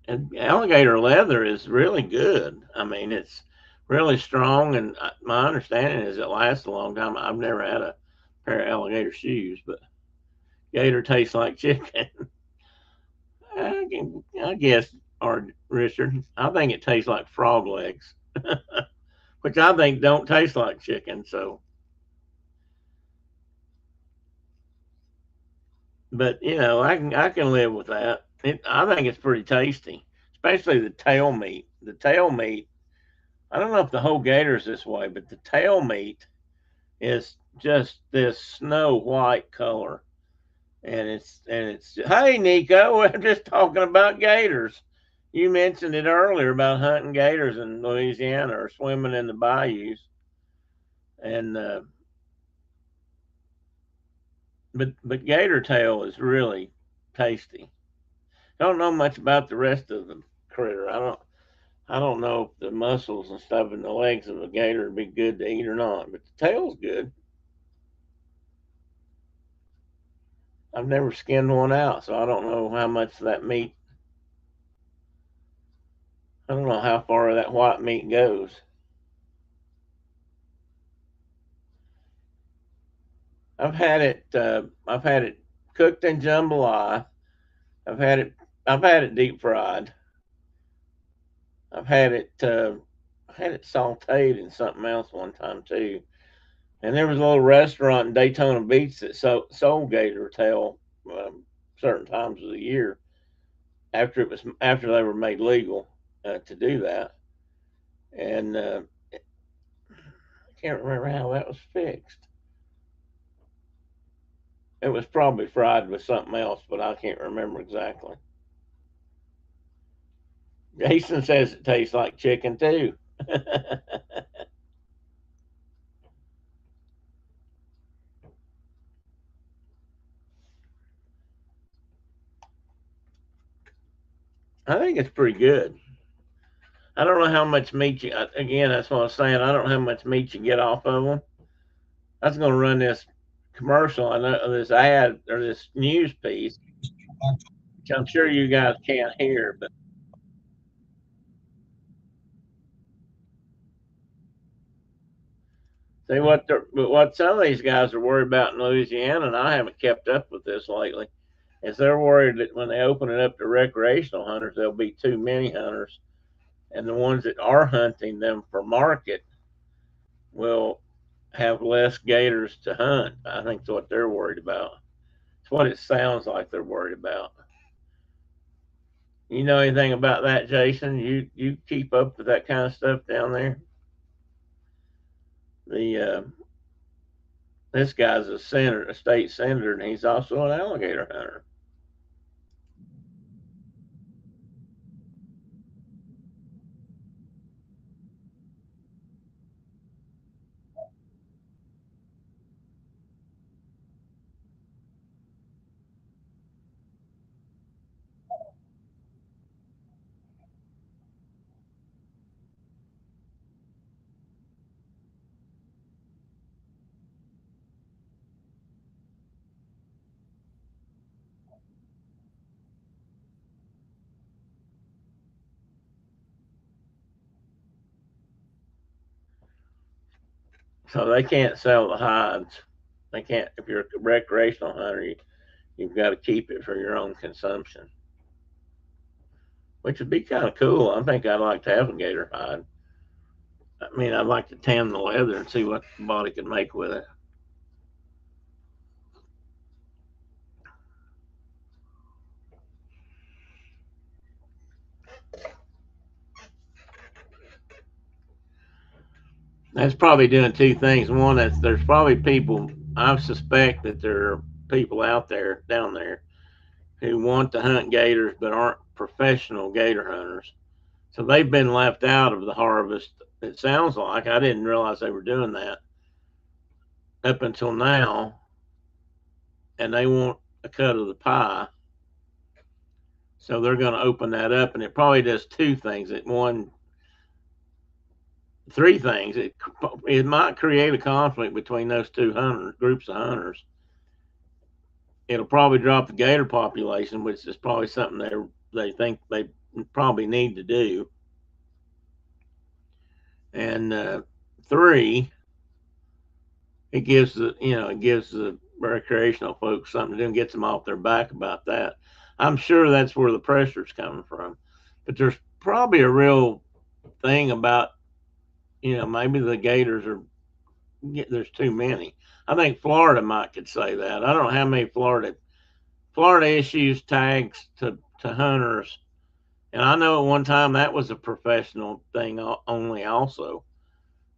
And alligator leather is really good. I mean, it's really strong, and my understanding is it lasts a long time. I've never had a pair of alligator shoes, but gator tastes like chicken. I guess, or Richard, I think it tastes like frog legs, which I think don't taste like chicken. So, but I can live with that. I think it's pretty tasty, especially the tail meat. The tail meat. I don't know if the whole gator is this way, but the tail meat is just this snow white color, and it's. Hey, Nico, we're just talking about gators. You mentioned it earlier about hunting gators in Louisiana or swimming in the bayous, and but gator tail is really tasty. I don't know much about the rest of the critter. I don't know if the muscles and stuff in the legs of a gator would be good to eat or not, but the tail's good. I've never skinned one out, so I don't know how much of that meat. I don't know how far that white meat goes. I've had it. I've had it cooked in jambalaya. I've had it. I've had it deep fried. I've had it. I had it sautéed in something else one time too. And there was a little restaurant in Daytona Beach that sold gator tail certain times of the year after they were made legal to do that. And I can't remember how that was fixed. It was probably fried with something else, but I can't remember exactly. Jason says it tastes like chicken too. I think it's pretty good. I don't know how much meat again, that's what I was saying. I don't know how much meat you get off of them. I was going to run this commercial, I know this ad or this news piece, which I'm sure you guys can't hear, but see what some of these guys are worried about in Louisiana, and I haven't kept up with this lately, is they're worried that when they open it up to recreational hunters, there'll be too many hunters and the ones that are hunting them for market will have less gators to hunt. I think that's what they're worried about. It's what it sounds like they're worried about. You know anything about that, Jason? You keep up with that kind of stuff down there? The This guy's a senator, a state senator, and he's also an alligator hunter. So they can't sell the hides. They can't. If you're a recreational hunter, you've got to keep it for your own consumption, which would be kind of cool. I think I'd like to have a gator hide. I mean, I'd like to tan the leather and see what the body could make with it. That's probably doing two things. One, that's there's probably people. I suspect that there are people out there down there who want to hunt gators but aren't professional gator hunters. So they've been left out of the harvest. It sounds like I didn't realize they were doing that up until now, and they want a cut of the pie. So they're going to open that up, and it probably does two things. Three things. It might create a conflict between those two groups of hunters. It'll probably drop the gator population, which is probably something they think they probably need to do. And three, it gives the recreational folks something to do and gets them off their back about that. I'm sure that's where the pressure's coming from, but there's probably a real thing about maybe the gators are there's too many. I think Florida might could say that. I don't know how many Florida issues tags to hunters, and I know at one time that was a professional thing only also.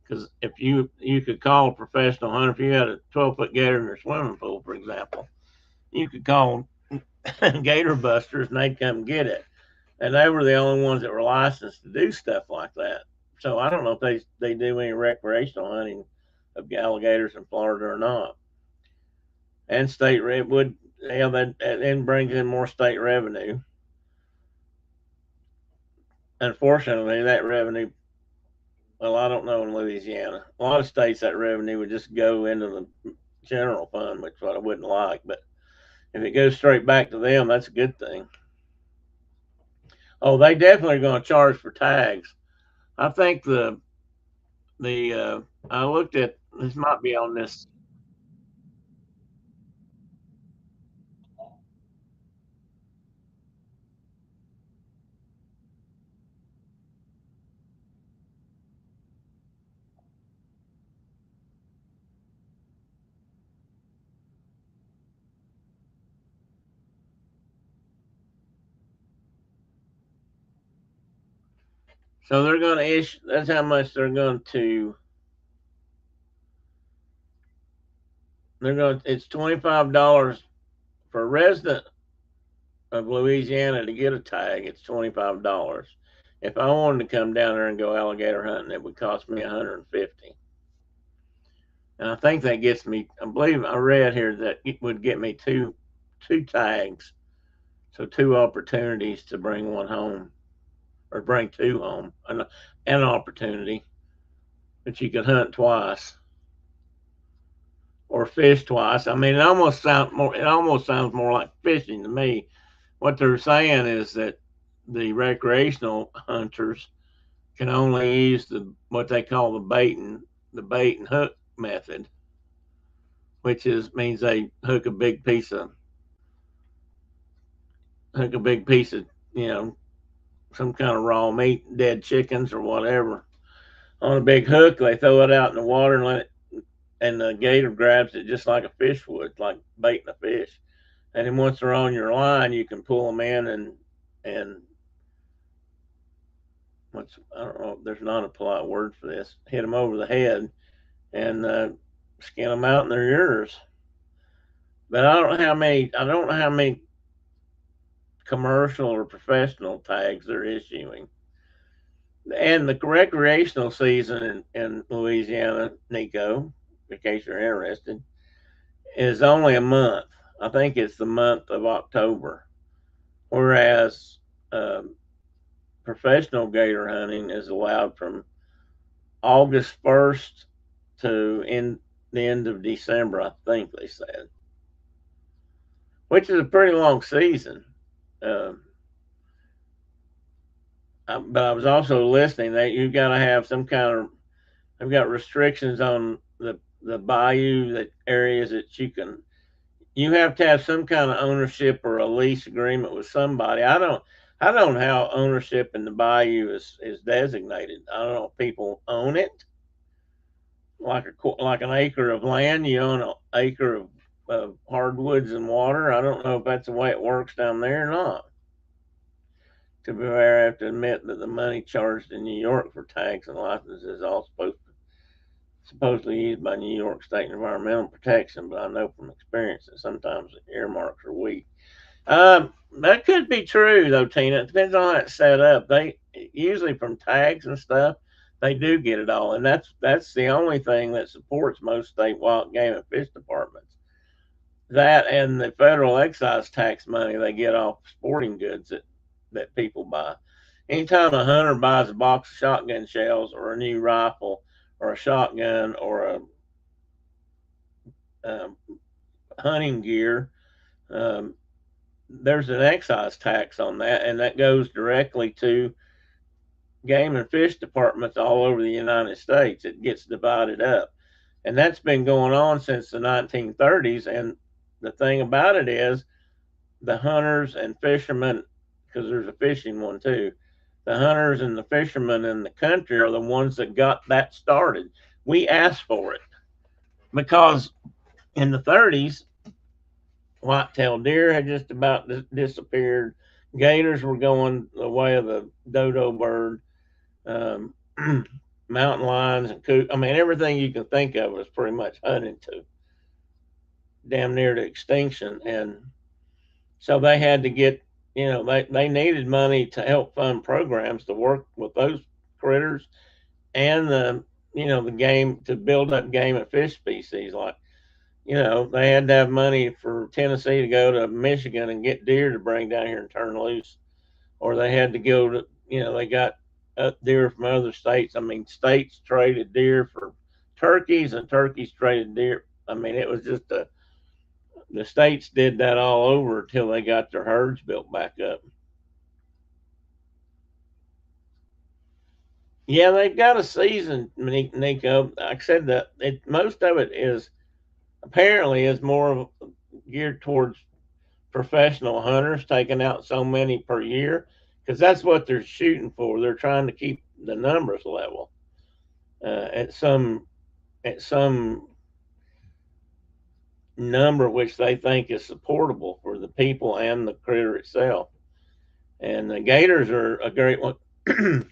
Because if you could call a professional hunter, if you had a 12-foot gator in your swimming pool, for example, you could call gator busters and they'd come get it. And they were the only ones that were licensed to do stuff like that. So I don't know if they do any recreational hunting of alligators in Florida or not. And state would that then brings in more state revenue. Unfortunately, that revenue, well, I don't know in Louisiana. A lot of states that revenue would just go into the general fund, which what I wouldn't like. But if it goes straight back to them, that's a good thing. Oh, they definitely are going to charge for tags. I think the I looked at this might be on this. So they're going to issue. That's how much they're going to. They're going. It's $25 for a resident of Louisiana to get a tag. It's $25. If I wanted to come down there and go alligator hunting, it would cost me 150. And I think that gets me. I believe I read here that it would get me two tags, so two opportunities to bring one home or bring two home, an opportunity that you could hunt twice or fish twice. I mean, it almost sounds more like fishing to me. What they're saying is that the recreational hunters can only use what they call the bait and hook method, which means they hook a big piece of you know some kind of raw meat, dead chickens or whatever, on a big hook. They throw it out in the water and let it, and the gator grabs it just like a fish would, like baiting a fish. And then once they're on your line, you can pull them in and what's, I don't know, there's not a polite word for this. Hit them over the head and skin them out, and they're yours. But I don't know how many. I don't know how many commercial or professional tags they're issuing. And the recreational season in Louisiana, Nico, in case you're interested, is only a month. I think it's the month of October, whereas professional gator hunting is allowed from August 1st to the end of December, I think they said, which is a pretty long season. But I was also listening that you got to have some kind of, I've got restrictions on the bayou, that areas that you have to have some kind of ownership or a lease agreement with somebody. I don't know how ownership in the bayou is designated. I don't know if people own it, like an acre of land. You own an acre of hardwoods and water. I don't know if that's the way it works down there or not. To be fair, I have to admit that the money charged in New York for tags and licenses is all supposedly used by New York State Environmental Protection, but I know from experience that sometimes the earmarks are weak. That could be true, though, Tina. It depends on how it's set up. They usually, from tags and stuff, they do get it all, and that's the only thing that supports most state wild game and fish departments. That and the federal excise tax money they get off sporting goods that people buy. Anytime a hunter buys a box of shotgun shells or a new rifle or a shotgun or a hunting gear, there's an excise tax on that, and that goes directly to game and fish departments all over the United States. It gets divided up, and that's been going on since the 1930s. And the thing about it is, the hunters and fishermen, because there's a fishing one too, the hunters and the fishermen in the country are the ones that got that started. We asked for it because in the 30s, white-tailed deer had just about disappeared. Gators were going the way of the dodo bird. Mountain lions and coot. I mean, everything you can think of was pretty much hunted to damn near to extinction. And so they had to get, they needed money to help fund programs to work with those critters and the game, to build up game and fish species. Like, they had to have money for Tennessee to go to Michigan and get deer to bring down here and turn loose, or they had to go to, they got deer from other states. I mean, states traded deer for turkeys, and turkeys traded deer. I mean, it was just the states did that all over until they got their herds built back up. Yeah, they've got a season, Nico. Like I said, that most of it is apparently is more geared towards professional hunters taking out so many per year, because that's what they're shooting for. They're trying to keep the numbers level at some number which they think is supportable for the people and the critter itself. And the gators are a great one. Hang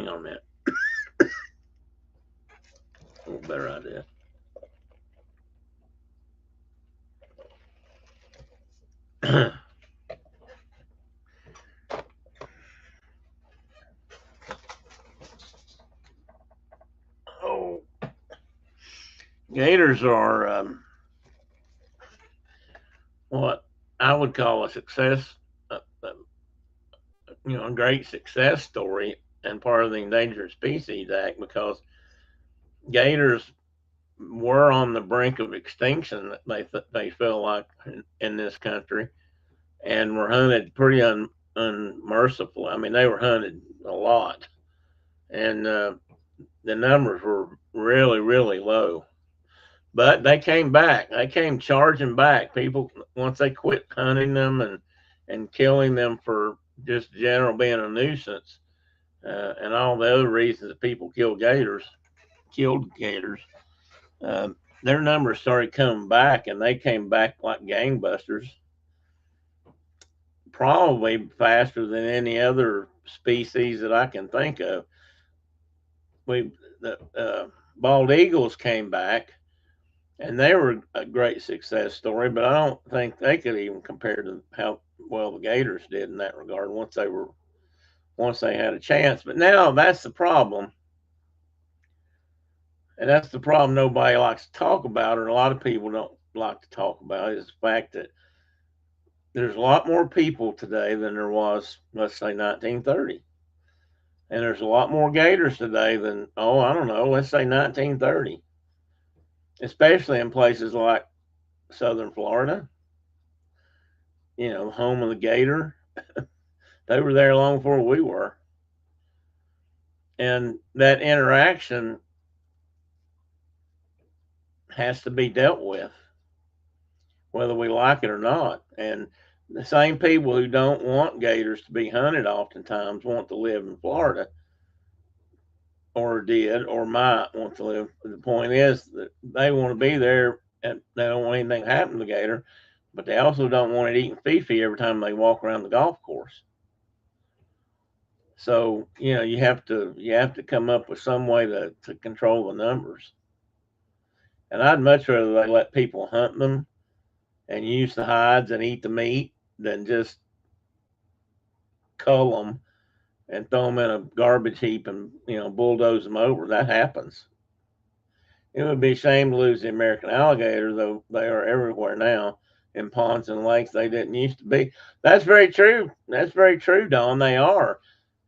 on a minute. A better idea. Oh, gators are what I would call a success, a great success story and part of the Endangered Species Act, because gators were on the brink of extinction. They feel like in this country, and were hunted pretty unmercifully. I mean, they were hunted a lot, and the numbers were really, really low. But they came back. They came charging back. People, once they quit hunting them and killing them for just general being a nuisance, and all the other reasons that people killed gators. Um, their numbers started coming back, and they came back like gangbusters, probably faster than any other species that I can think of. The bald eagles came back, and they were a great success story, but I don't think they could even compare to how well the gators did in that regard once they had a chance. But now that's the problem, and that's the problem nobody likes to talk about, or a lot of people don't like to talk about, is the fact that there's a lot more people today than there was, let's say, 1930. And there's a lot more gators today than, oh, I don't know, let's say 1930, especially in places like southern Florida, home of the gator. They were there long before we were. And that interaction has to be dealt with, whether we like it or not. And the same people who don't want gators to be hunted oftentimes want to live in Florida, or did, or might want to live. The point is that they want to be there, and they don't want anything to happen to the gator, but they also don't want it eating Fifi every time they walk around the golf course. So you have to come up with some way to control the numbers. And I'd much rather they let people hunt them and use the hides and eat the meat than just cull them and throw them in a garbage heap and bulldoze them over. That happens. It would be a shame to lose the American alligator, though they are everywhere now in ponds and lakes. They didn't used to be. That's very true. That's very true, Don. They are.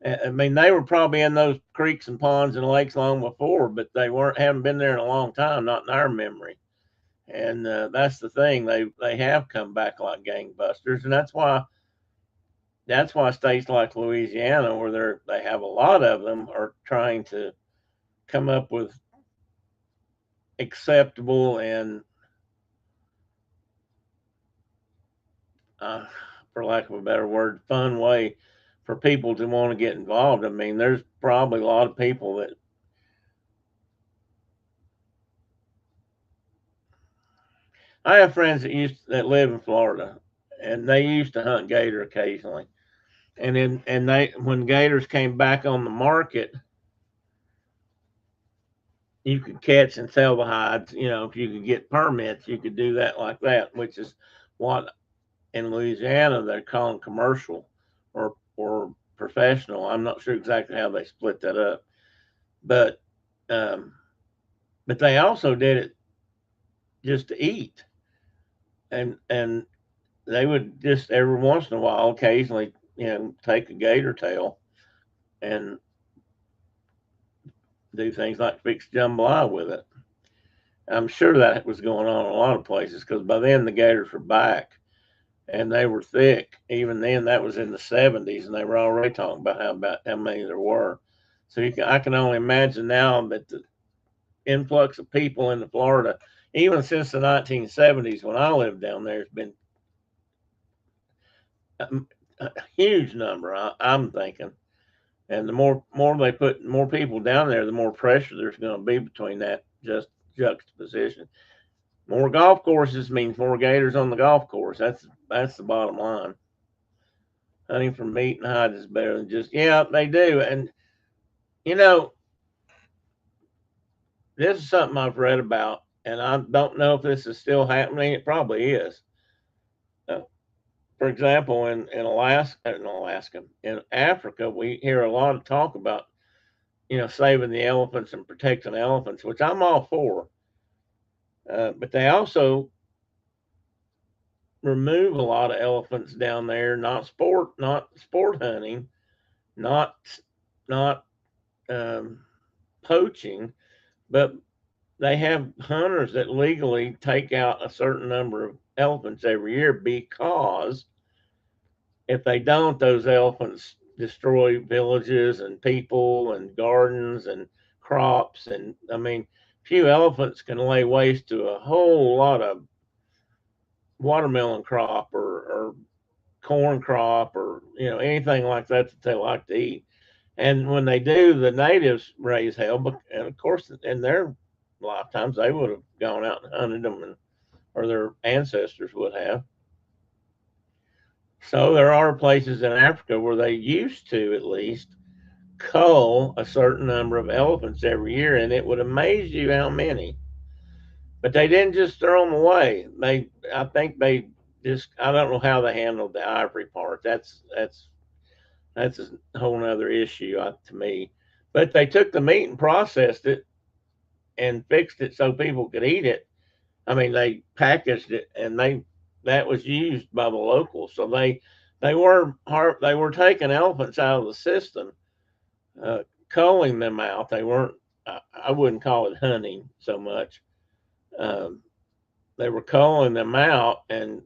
I mean, they were probably in those creeks and ponds and lakes long before, but they haven't been there in a long time, not in our memory. And that's the thing. They have come back like gangbusters, and that's why states like Louisiana, where they have a lot of them, are trying to come up with acceptable and, uh, for lack of a better word, fun way for people to want to get involved. I mean, there's probably a lot of people that I have friends that live in Florida, and they used to hunt gator occasionally. And they when gators came back on the market, you could catch and sell the hides. If you could get permits, you could do that like that, which is what in Louisiana they're calling commercial or professional. I'm not sure exactly how they split that up, but um, but they also did it just to eat, and they would just every once in a while, occasionally, take a gator tail and do things like fix jambalaya with it. I'm sure that was going on in a lot of places because by then the gators were back and they were thick. Even then, that was in the 70s, and they were already talking about how many there were. So I can only imagine now that the influx of people into Florida, even since the 1970s when I lived down there, has been a huge number. I'm thinking, and the more they put more people down there, the more pressure there's going to be between that just juxtaposition. More golf courses means more gators on the golf course. That's the bottom line. Hunting for meat and hide is better than just, yeah, they do. And you know, this is something I've read about, and I don't know if this is still happening. It probably is. Uh, for example, in Africa, we hear a lot of talk about saving the elephants and protecting elephants, which I'm all for. But they also remove a lot of elephants down there, not sport hunting, not not poaching, but they have hunters that legally take out a certain number of elephants every year because if they don't, those elephants destroy villages and people and gardens and crops. And I mean, few elephants can lay waste to a whole lot of watermelon crop or corn crop or anything like that that they like to eat. And when they do, the natives raise hell, and of course, in their lifetimes, they would have gone out and hunted them, or their ancestors would have. So there are places in Africa where they used to, at least, cull a certain number of elephants every year, and it would amaze you how many. But they didn't just throw them away. I think they just, I don't know how they handled the ivory part. That's a whole other issue to me. But they took the meat and processed it and fixed it so people could eat it. I mean, they packaged it, and that was used by the locals. So they were taking elephants out of the system, culling them out. They weren't. I wouldn't call it hunting so much. Um, they were culling them out, and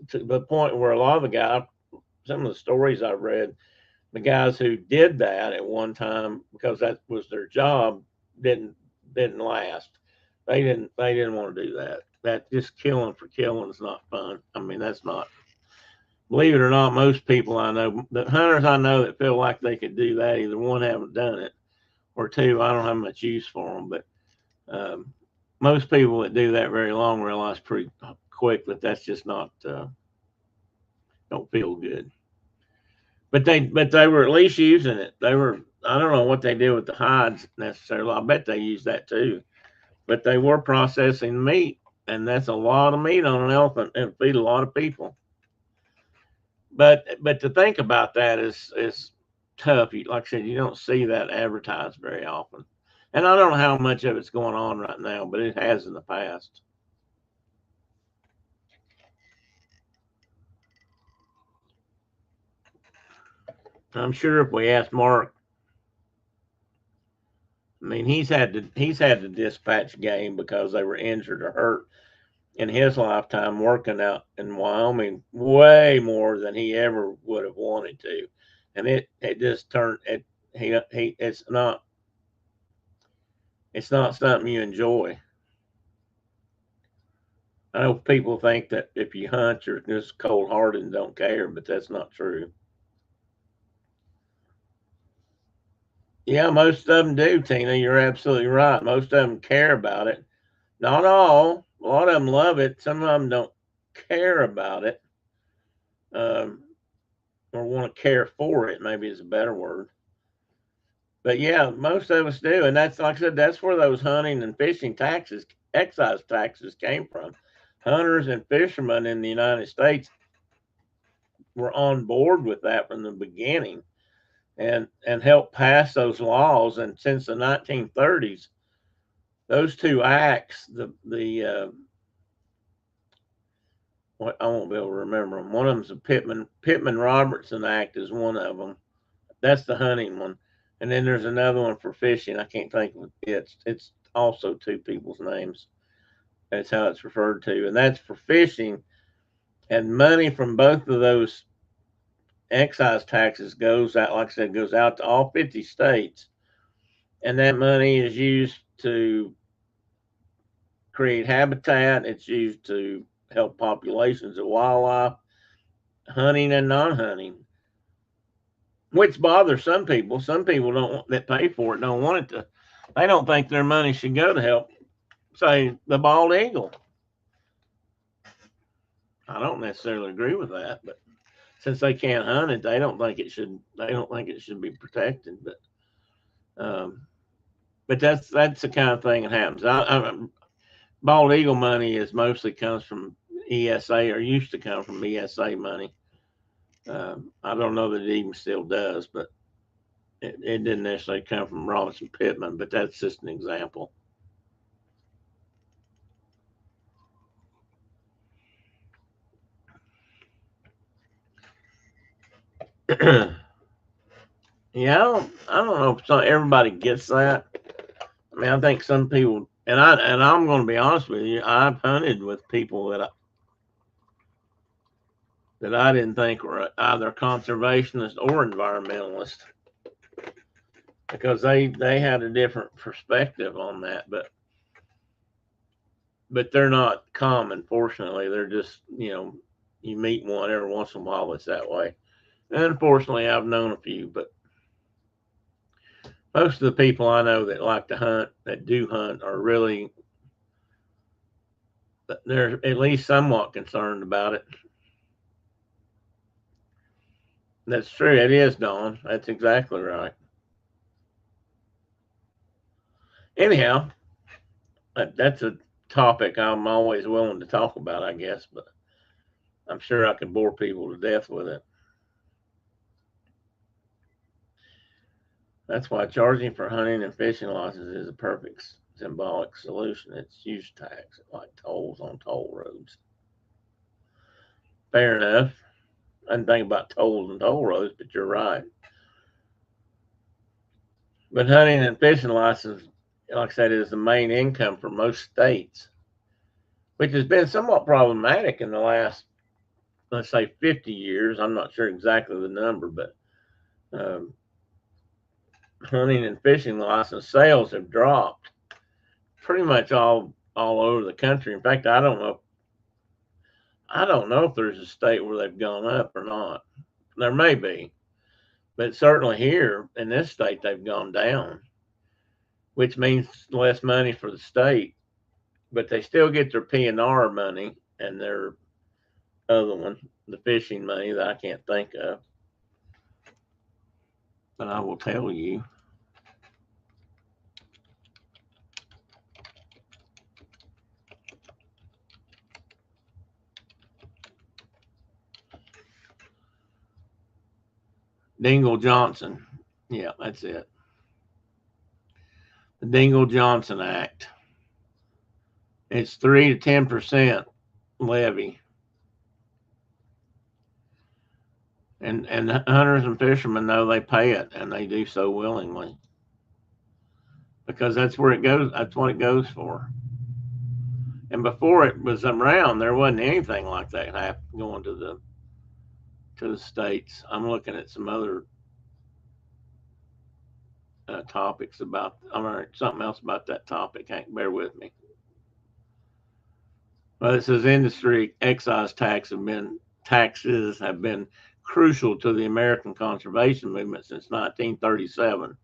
to the point where a lot of the guys, some of the stories I've read, the guys who did that at one time because that was their job didn't last. They didn't want to do that. That just killing for killing is not fun. I mean, that's not. Believe it or not, most people I know, the hunters I know that feel like they could do that, either one, haven't done it, or two, I don't have much use for them. But most people that do that very long realize pretty quick that that's just not don't feel good. But they were at least using it. They were, I don't know what they did with the hides necessarily. I bet they used that too. But they were processing meat, and that's a lot of meat on an elephant and feed a lot of people. But to think about that is tough. Like I said, you don't see that advertised very often. And I don't know how much of it's going on right now, but it has in the past. I'm sure if we asked Mark, I mean, he's had to dispatch game because they were injured or hurt in his lifetime working out in Wyoming way more than he ever would have wanted to, and it just turned it. He it's not something you enjoy. I know people think that if you hunt, you're just cold hearted and don't care, but that's not true. Yeah, most of them do, Tina. You're absolutely right. Most of them care about it. Not all. A lot of them love it. Some of them don't care about it, um, or want to care for it. Maybe is a better word. But yeah, most of us do, and that's like I said. That's where those hunting and fishing taxes, excise taxes, came from. Hunters and fishermen in the United States were on board with that from the beginning, and helped pass those laws. And since the 1930s, those two acts, the what, I won't be able to remember them. One of them's the Pittman Robertson Act is one of them. That's the hunting one, and then there's another one for fishing. I can't think of it. It's also two people's names. That's how it's referred to, and that's for fishing. And money from both of those excise taxes goes out, like I said, goes out to all 50 states, and that money is used to create habitat. It's used to help populations of wildlife, hunting and non-hunting, which bothers some people. Some people don't that pay for it don't want it to. They don't think their money should go to help, say, the bald eagle. I don't necessarily agree with that, but since they can't hunt it, they don't think it should. They don't think it should be protected. But that's the kind of thing that happens. Bald eagle money is mostly comes from ESA, or used to come from ESA money. I don't know that it even still does, but it didn't necessarily come from Robinson Pittman. But that's just an example. Yeah, I don't know if everybody gets that. I mean, I think some people, and I'm going to be honest with you, I've hunted with people that I didn't think were either conservationists or environmentalists, because they had a different perspective on that. But they're not common. Fortunately, they're just you meet one every once in a while that's that way. And unfortunately, I've known a few, but most of the people I know that like to hunt, that do hunt, are really, they're at least somewhat concerned about it. That's true. It is, Dawn. That's exactly right. Anyhow, that's a topic I'm always willing to talk about, I guess, but I'm sure I could bore people to death with it. That's why charging for hunting and fishing licenses is a perfect symbolic solution. It's use tax, like tolls on toll roads. Fair enough. I didn't think about tolls and toll roads, but you're right. But hunting and fishing license, like I said, is the main income for most states, which has been somewhat problematic in the last, let's say, 50 years. I'm not sure exactly the number, but um, hunting and fishing license sales have dropped pretty much all over the country. In fact, I don't know if there's a state where they've gone up or not. There may be, but certainly here in this state they've gone down, which means less money for the state. But they still get their P&R money and their other one, the fishing money that I can't think of. But I will tell you. Dingell-Johnson. Yeah, that's it. The Dingell-Johnson Act. It's 3 to 10% levy. And hunters and fishermen know they pay it, and they do so willingly. Because that's where it goes, that's what it goes for. And before it was around, there wasn't anything like that going to the states. I'm looking at some other topics about, something else about that topic. Hank, bear with me. Well, it says industry excise taxes have been crucial to the American conservation movement since 1937,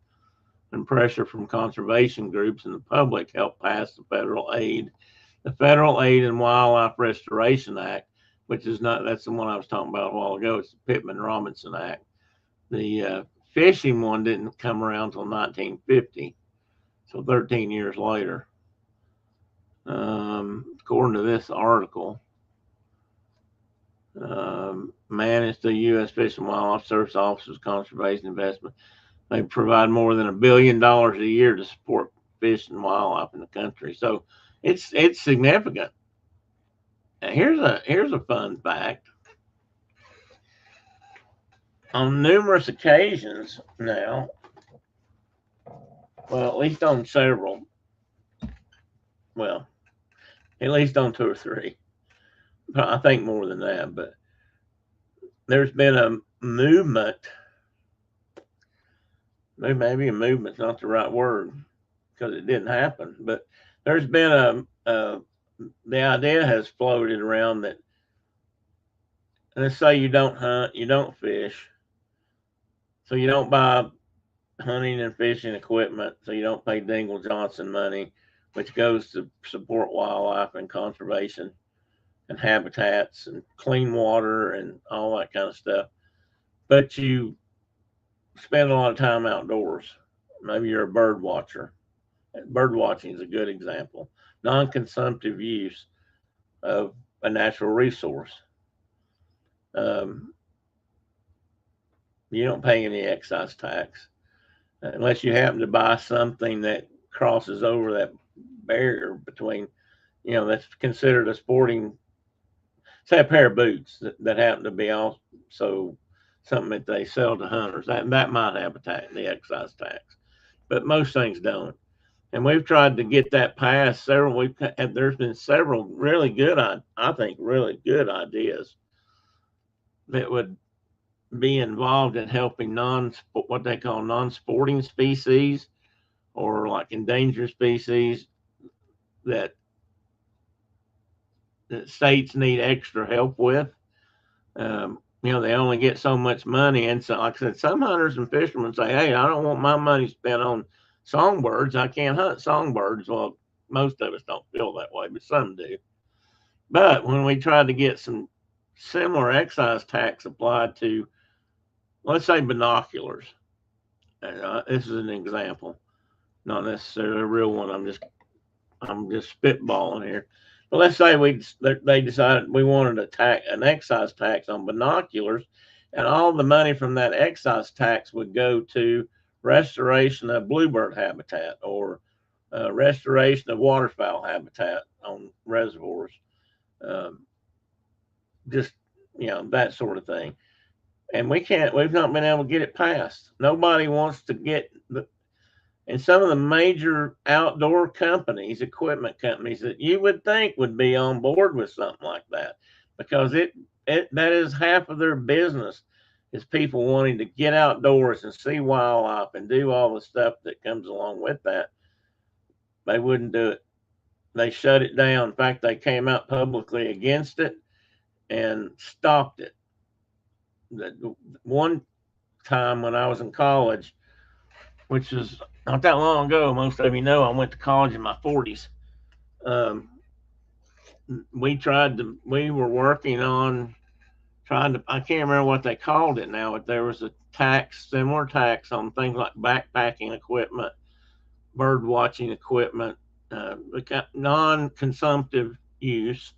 and pressure from conservation groups and the public helped pass the Federal Aid and Wildlife Restoration Act, which is not, that's the one I was talking about a while ago. It's the Pittman-Robertson Act. The fishing one didn't come around until 1950, so 13 years later. According to this article, managed the U.S. Fish and Wildlife Service Office's conservation investment. They provide more than $1 billion a year to support fish and wildlife in the country. So it's significant. Now here's a fun fact. On numerous occasions now, well, at least on several, well, at least on 2 or 3, I think more than that, but there's been a movement. Maybe a movement's not the right word because it didn't happen, but there's been the idea has floated around that, let's say you don't hunt, you don't fish, so you don't buy hunting and fishing equipment, so you don't pay Dingell-Johnson money, which goes to support wildlife and conservation and habitats and clean water and all that kind of stuff. But you spend a lot of time outdoors. Maybe you're a bird watcher. Bird watching is a good example. Non-consumptive use of a natural resource. You don't pay any excise tax unless you happen to buy something that crosses over that barrier between, that's considered a sporting, say a pair of boots that happen to be also something that they sell to hunters. That might have the excise tax, but most things don't. And we've tried to get that passed there's been several really good, I think, really good ideas that would be involved in helping what they call non-sporting species or like endangered species that states need extra help with. You know, they only get so much money. And so, like I said, some hunters and fishermen say, hey, I don't want my money spent on songbirds. I can't hunt songbirds. Well, most of us don't feel that way, but some do. But when we tried to get some similar excise tax applied to, let's say, binoculars, this is an example, not necessarily a real one. I'm just spitballing here. But let's say they decided we wanted an excise tax on binoculars, and all the money from that excise tax would go to restoration of bluebird habitat or restoration of waterfowl habitat on reservoirs. Um, just, you know, that sort of thing. And we've not been able to get it passed. Nobody wants to get and some of the major outdoor companies, equipment companies that you would think would be on board with something like that, because that is half of their business is people wanting to get outdoors and see wildlife and do all the stuff that comes along with that. They wouldn't do it. They shut it down. In fact, they came out publicly against it and stopped it. One time when I was in college, which is not that long ago, most of you know I went to college in my 40s. We were working on I can't remember what they called it now, but there was a similar tax on things like backpacking equipment, bird watching equipment, non-consumptive use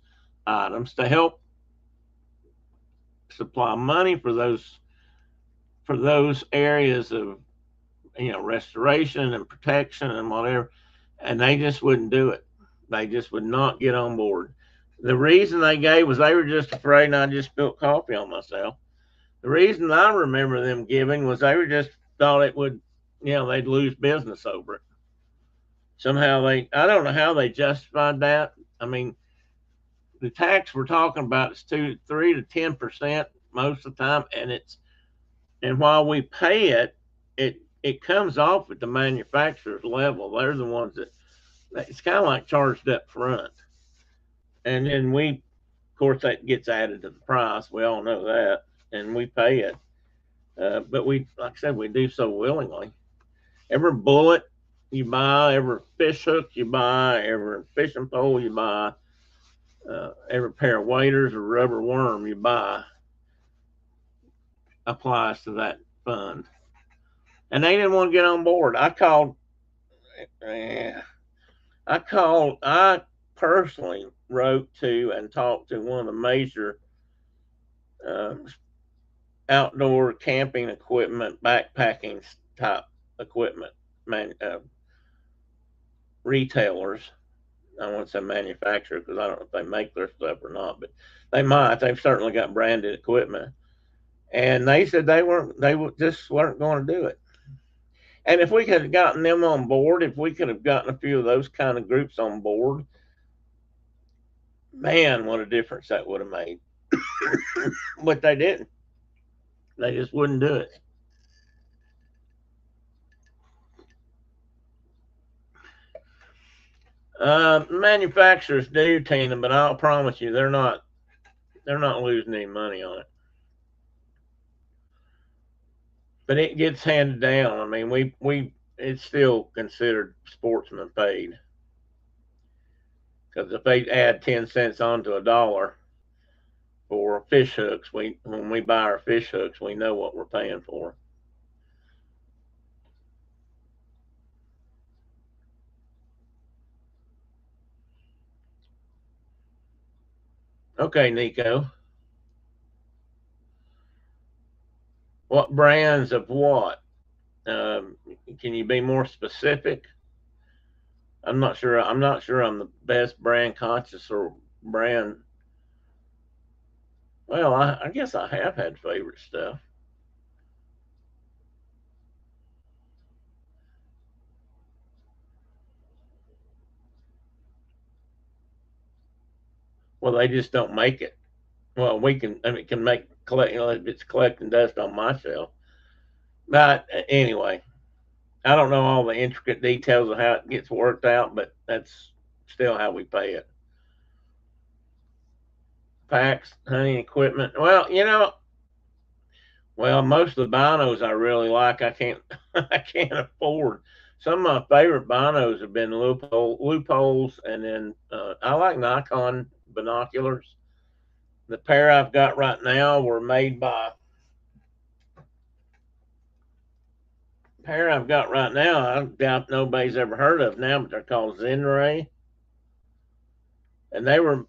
items to help supply money for those areas of, you know, restoration and protection and whatever, and they just wouldn't do it. They just would not get on board. The reason they gave was they were just afraid, and I just spilled coffee on myself. The reason I remember them giving was they were just thought it would, you know, they'd lose business over it. Somehow I don't know how they justified that. I mean, the tax we're talking about is 3 to 10% most of the time, and while we pay it, it comes off at the manufacturer's level. They're the ones that it's kind of like charged up front, and then of course, that gets added to the price. We all know that, and we pay it. But like I said, we do so willingly. Every bullet you buy, every fish hook you buy, every fishing pole you buy, every pair of waders or rubber worm you buy applies to that fund. And they didn't want to get on board. I personally wrote to and talked to one of the major outdoor camping equipment, backpacking type equipment retailers. I won't say manufacturer because I don't know if they make their stuff or not, but they might. They've certainly got branded equipment, and they said they just weren't going to do it. And if we could have gotten them on board, if we could have gotten a few of those kind of groups on board, man, what a difference that would have made. But they didn't. They just wouldn't do it. Manufacturers do, Tina, but I'll promise you they're not losing any money on it. But it gets handed down. I mean, it's still considered sportsman paid, because if they add 10 cents onto $1 for fish hooks, when we buy our fish hooks, we know what we're paying for. Okay, Nico. What brands of what? Can you be more specific? I'm not sure. I'm the best brand conscious or brand. Well, I guess I have had favorite stuff. Well, they just don't make it. Well, it can make if it's collecting dust on my shelf. But anyway, I don't know all the intricate details of how it gets worked out, but that's still how we pay it. packs, hunting equipment. Well, most of the binos I really like, I can't I can't afford. Some of my favorite binos have been loopholes, and then I like Nikon binoculars. The pair I've got right now were made by pair I've got right now. I doubt nobody's ever heard of now, but they're called Zenray, and they were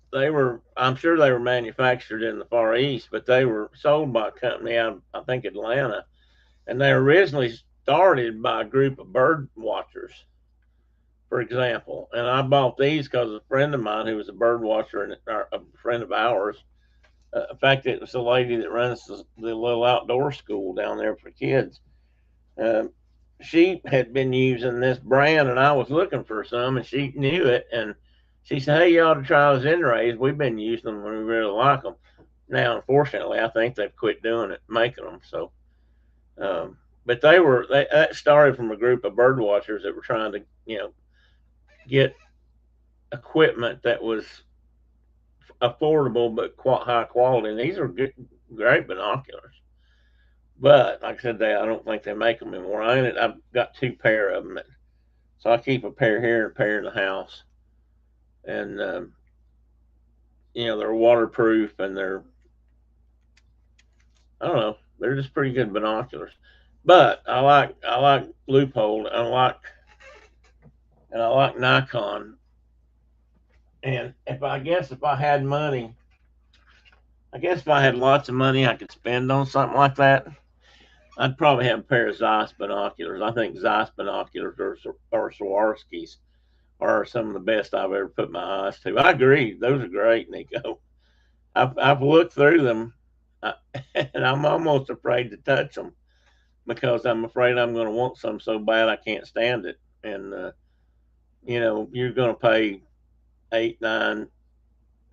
I'm sure they were manufactured in the Far East, but they were sold by a company out of, I think, Atlanta, and they originally started by a group of bird watchers, for example. And I bought these because a friend of mine who was a bird watcher and a friend of ours. In fact, it was the lady that runs the little outdoor school down there for kids. Um, she had been using this brand, and I was looking for some, and she knew it, and she said, "Hey, you ought to try those Zenrays. We've been using them, and we really like them." Now, unfortunately, I think they've quit doing it, making them. So, but that started from a group of bird watchers that were trying to, get equipment that was affordable but high quality. And these are good, great binoculars. But like I said, I don't think they make them anymore. I've got two pair of them, so I keep a pair here and a pair in the house. And they're waterproof, and I don't know, they're just pretty good binoculars. But I like Loophole, and I like Nikon. And if I had money, I guess if I had lots of money I could spend on something like that, I'd probably have a pair of Zeiss binoculars. I think Zeiss binoculars or Swarovskis are some of the best I've ever put my eyes to. I agree; those are great, Nico. I've looked through them, and I'm almost afraid to touch them because I'm afraid I'm going to want some so bad I can't stand it. And you're going to pay $800,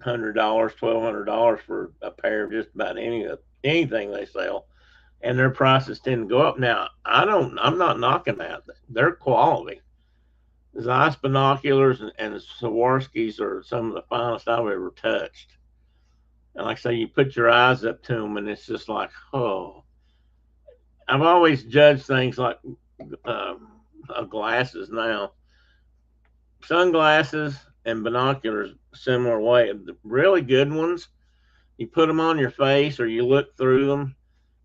$900, $1,200 for a pair of just about anything they sell, and their prices tend to go up. Now, I'm not knocking that; they're quality. Zeiss binoculars and Swarovskis are some of the finest I've ever touched. And like I say, you put your eyes up to them, and it's just like, oh. I've always judged things like glasses now. Sunglasses and binoculars, similar way. The really good ones, you put them on your face or you look through them,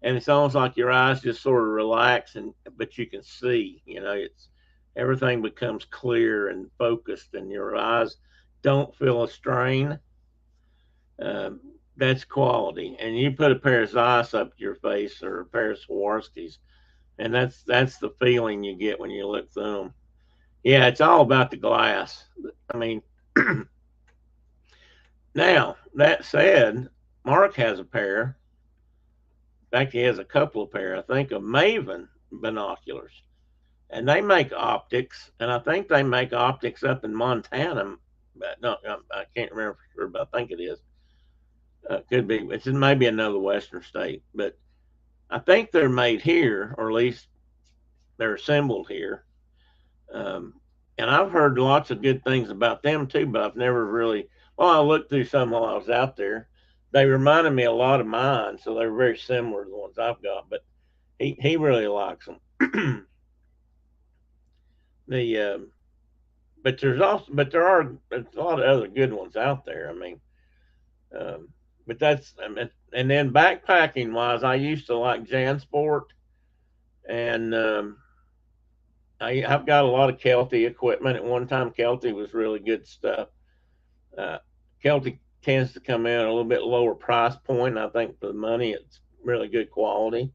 and it's almost like your eyes just sort of relax, but you can see. It's everything becomes clear and focused, and your eyes don't feel a strain. That's quality. And you put a pair of Zeiss up to your face or a pair of Swarovskis, and that's the feeling you get when you look through them. Yeah, it's all about the glass. I mean, now that said, Mark has a pair. In fact, he has a couple of pair, I think, of Maven binoculars, and they make optics, and I think they make optics up in Montana. But no, I can't remember for sure, but I think it is. Could be. It's in maybe another Western state, but I think they're made here, or at least they're assembled here. And I've heard lots of good things about them too, but I've never really. Well, I looked through some while I was out there. They reminded me a lot of mine, so they're very similar to the ones I've got. But he really likes them. But there are a lot of other good ones out there. I mean, but and then backpacking wise, I used to like JanSport, and I've got a lot of Kelty equipment. At one time, Kelty was really good stuff. Kelty tends to come in at a little bit lower price point. I think for the money, it's really good quality.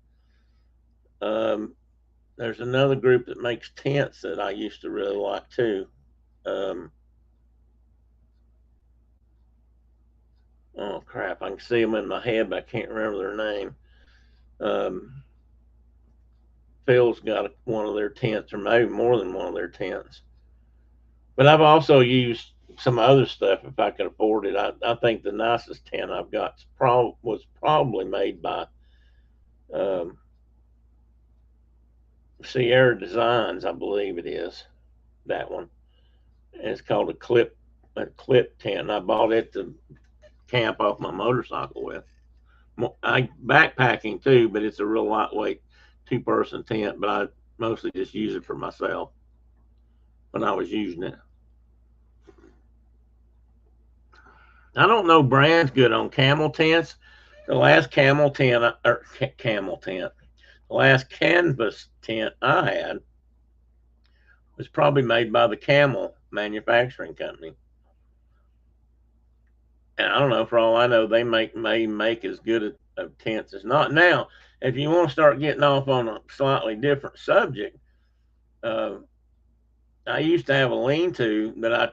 There's another group that makes tents that I used to really like too. Oh crap! I can see them in my head, but I can't remember their name. Phil's got one of their tents, or maybe more than one of their tents. But I've also used some other stuff if I could afford it. I think the nicest tent I've got was probably made by Sierra Designs, I believe it is, that one. And it's called a clip tent. I bought it to camp off my motorcycle with. I backpacking too, but it's a real lightweight 2-person tent, but I mostly just use it for myself when I was using it. I don't know brands good on camel tents. The last camel tent, or camel tent, the last canvas tent I had was probably made by the Camel Manufacturing Company. And I don't know, for all I know, they may make as good of tents as not. Now, if you want to start getting off on a slightly different subject, I used to have a lean-to that I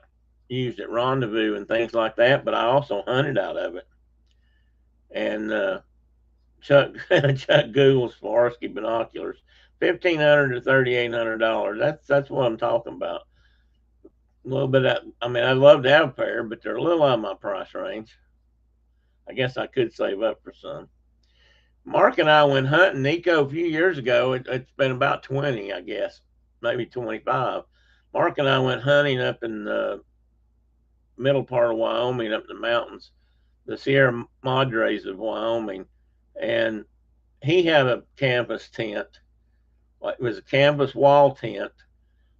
used at Rendezvous and things like that, but I also hunted out of it. And Chuck Google's Swarovski binoculars, $1,500 to $3,800. That's what I'm talking about. A little bit of, I mean, I'd love to have a pair, but they're a little out of my price range. I guess I could save up for some. Mark and I went hunting, Nico, a few years ago. It's been about 20, I guess, maybe 25. Mark and I went hunting up in the middle part of Wyoming, up in the mountains, the Sierra Madres of Wyoming. And he had a canvas tent. It was a canvas wall tent.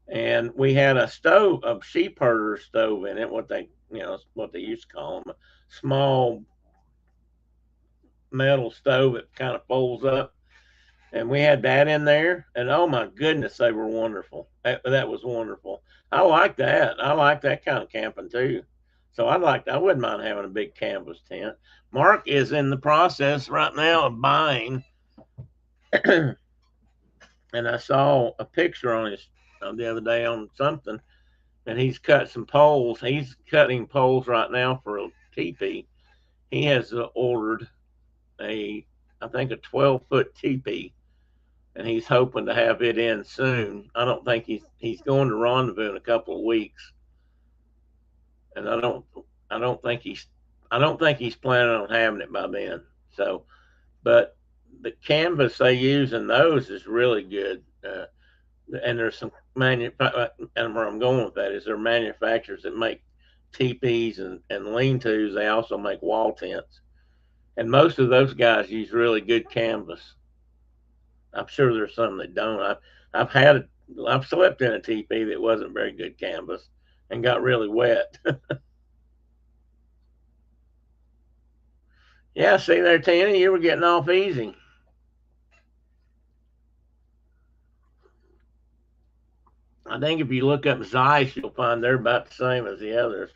And we had a stove, a sheep herder stove in it, what they used to call them, a small metal stove that kind of folds up. And we had that in there, and oh my goodness, they were wonderful. That was wonderful. I like that. I like that kind of camping too. So I wouldn't mind having a big canvas tent. Mark is in the process right now of buying, and I saw a picture on his the other day on something, and he's cut some poles. He's cutting poles right now for a teepee. He has ordered I think a 12-foot teepee, and he's hoping to have it in soon. I don't think he's going to Rendezvous in a couple of weeks, and I don't think he's planning on having it by then. So, but the canvas they use in those is really good. And there's some and where I'm going with that is there are manufacturers that make teepees and lean-tos. They also make wall tents, and most of those guys use really good canvas. I'm sure there's some that don't. I've slept in a teepee that wasn't very good canvas and got really wet. Yeah, see there, Tanny, you were getting off easy. I think if you look up Zeiss, you'll find they're about the same as the others.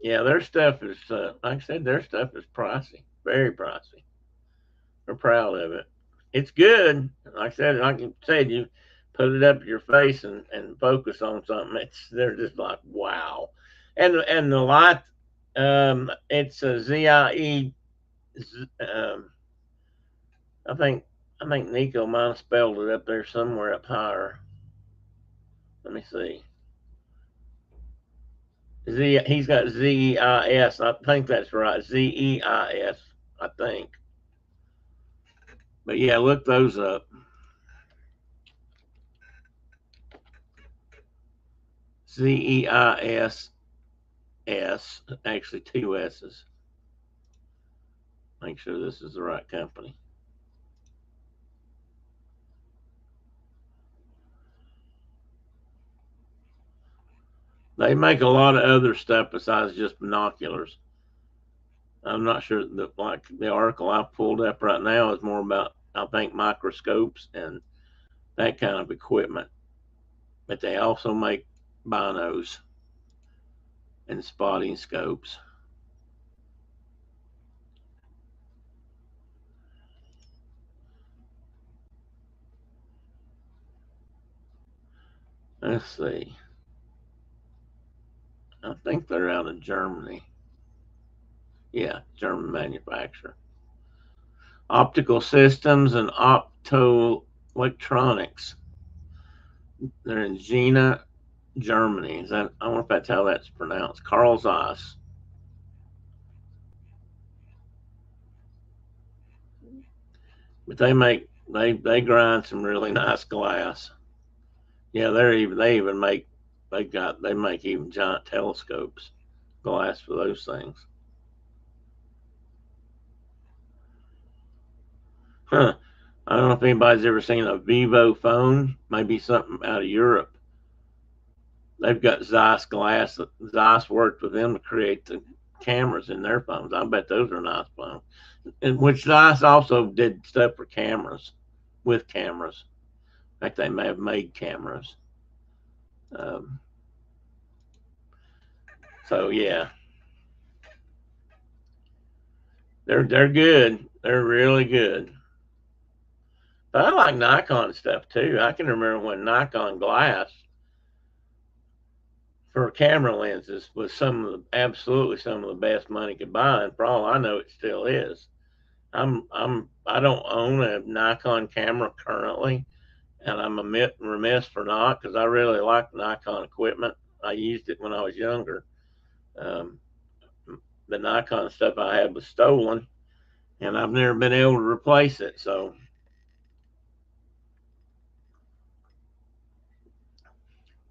Yeah, their stuff is, like I said, their stuff is pricey, very pricey. We're proud of it. It's good. Like I said, you put it up your face and focus on something. They're just like wow, and the light, it's a ZIE. I think Nico might have spelled it up there somewhere up higher. Let me see. He's got ZEIS. I think that's right. ZEIS, I think. But yeah, look those up. ZEIS, actually 2 S's. Make sure this is the right company. They make a lot of other stuff besides just binoculars. I'm not sure that, like the article I pulled up right now is more about, I think, microscopes and that kind of equipment. But they also make binos and spotting scopes. Let's see. I think they're out of Germany. Yeah, German manufacturer. Optical Systems and Optoelectronics. They're in Jena, Germany. I wonder if that's how that's pronounced. Carl Zeiss. But they grind some really nice glass. Yeah, they even make They make even giant telescopes, glass for those things. Huh. I don't know if anybody's ever seen a Vivo phone, maybe something out of Europe. They've got Zeiss glass. Zeiss worked with them to create the cameras in their phones. I bet those are nice phones. And which Zeiss also did stuff for cameras, with cameras. In fact, they may have made cameras. Um, so yeah, they're good. They're really good. But I like Nikon stuff too. I can remember when Nikon glass for camera lenses was absolutely some of the best money could buy, and for all I know, it still is. I don't own a Nikon camera currently, and I'm remiss for not, because I really like Nikon equipment. I used it when I was younger. Um, the Nikon stuff I had was stolen, and I've never been able to replace it. So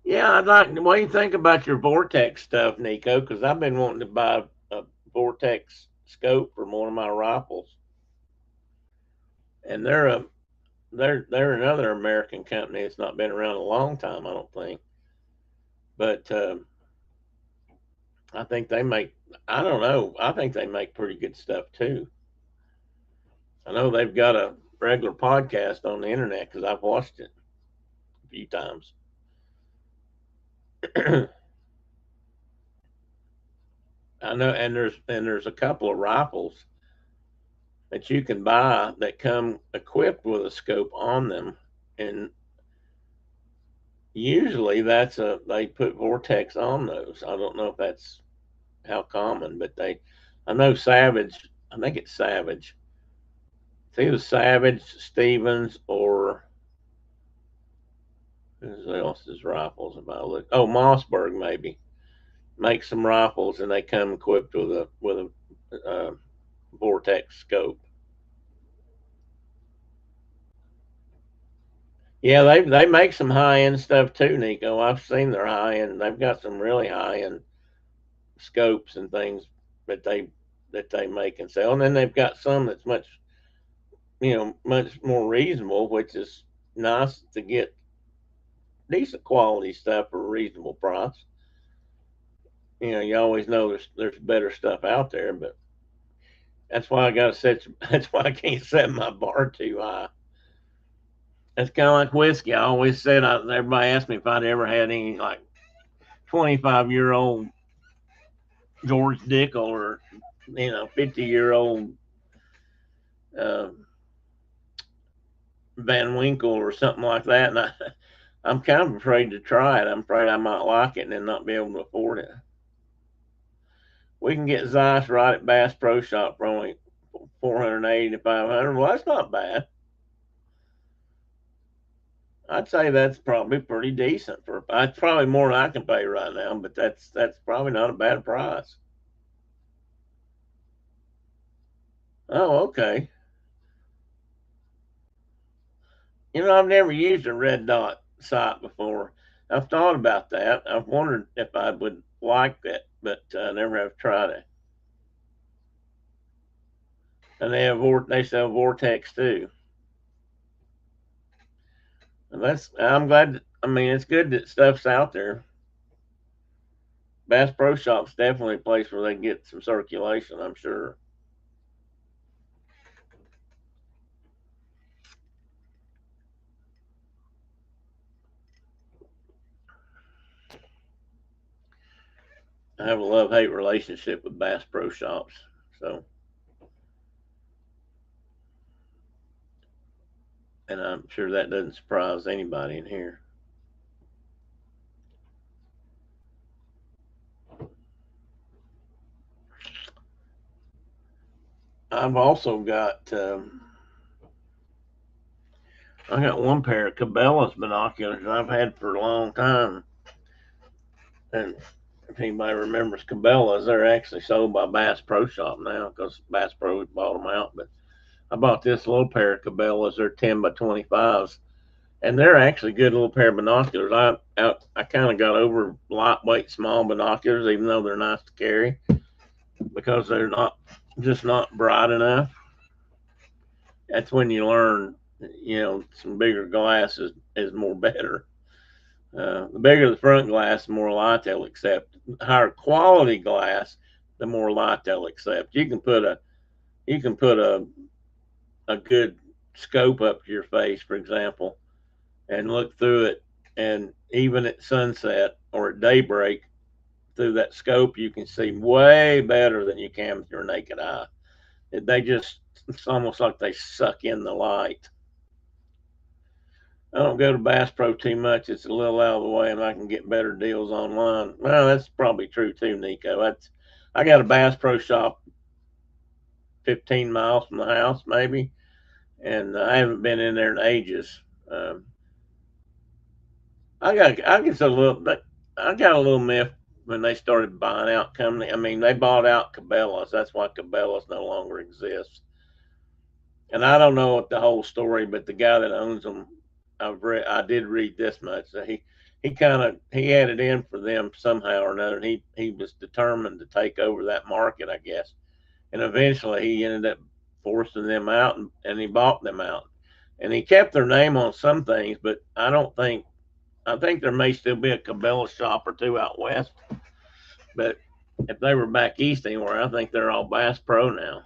yeah, I'd like. What do you think about your Vortex stuff, Nico? Because I've been wanting to buy a Vortex scope for one of my rifles, and they're another American company. It's not been around a long time, I don't think, but I think they make. I don't know. I think they make pretty good stuff too. I know they've got a regular podcast on the internet because I've watched it a few times. I know, and there's a couple of rifles that you can buy that come equipped with a scope on them, and usually they put Vortex on those. I don't know if that's how common, but I know Savage. I think it's Savage. It's either Savage, Stevens, or who else's rifles? If I look, oh, Mossberg maybe makes some rifles, and they come equipped with a Vortex scope. Yeah, they make some high end stuff too, Nico. I've seen their high end. They've got some really high end scopes and things that they make and sell. And then they've got some that's much more reasonable, which is nice to get decent quality stuff for a reasonable price. You always know there's better stuff out there, but that's why I got to set. That's why I can't set my bar too high. It's kind of like whiskey. I always said, everybody asked me if I'd ever had any like 25-year-old George Dickel or 50-year-old uh, Van Winkle or something like that, and I'm kind of afraid to try it. I'm afraid I might like it and then not be able to afford it. We can get Zeiss right at Bass Pro Shop for only $480 to $500. Well, that's not bad. I'd say that's probably pretty decent for. That's probably more than I can pay right now, but that's probably not a bad price. Oh, okay. I've never used a red dot sight before. I've thought about that. I've wondered if I would like that, but I never have tried it. And they sell Vortex too. And I'm glad. I mean, it's good that stuff's out there. Bass Pro Shop's definitely a place where they get some circulation, I'm sure. I have a love hate relationship with Bass Pro Shops. So, and I'm sure that doesn't surprise anybody in here. I've also got I got one pair of Cabela's binoculars I've had for a long time, and if anybody remembers Cabela's, they're actually sold by Bass Pro Shop now because Bass Pro bought them out. But I bought this little pair of Cabela's. They're 10 by 25s, And they're actually good little pair of binoculars. I kind of got over lightweight small binoculars, even though they're nice to carry, because they're not bright enough. That's when you learn, some bigger glass is more better. The bigger the front glass, the more light they'll accept. The higher quality glass, the more light they'll accept. You can put a good scope up to your face, for example, and look through it, and even at sunset or at daybreak, through that scope, you can see way better than you can with your naked eye. It's almost like they suck in the light. I don't go to Bass Pro too much. It's a little out of the way, and I can get better deals online. Well, that's probably true too, Nico. I got a Bass Pro shop 15 miles from the house, maybe, and I haven't been in there in ages. Um, I guess a little, but I got a little miffed when they started buying out company. I mean, they bought out Cabela's. That's why Cabela's no longer exists. And I don't know what the whole story, but the guy that owns them, I did read this much. That he had it in for them somehow or another. And he was determined to take over that market, I guess. And eventually he ended up forcing them out, and he bought them out. And he kept their name on some things, but I think there may still be a Cabela shop or two out west. But if they were back east anywhere, I think they're all Bass Pro now.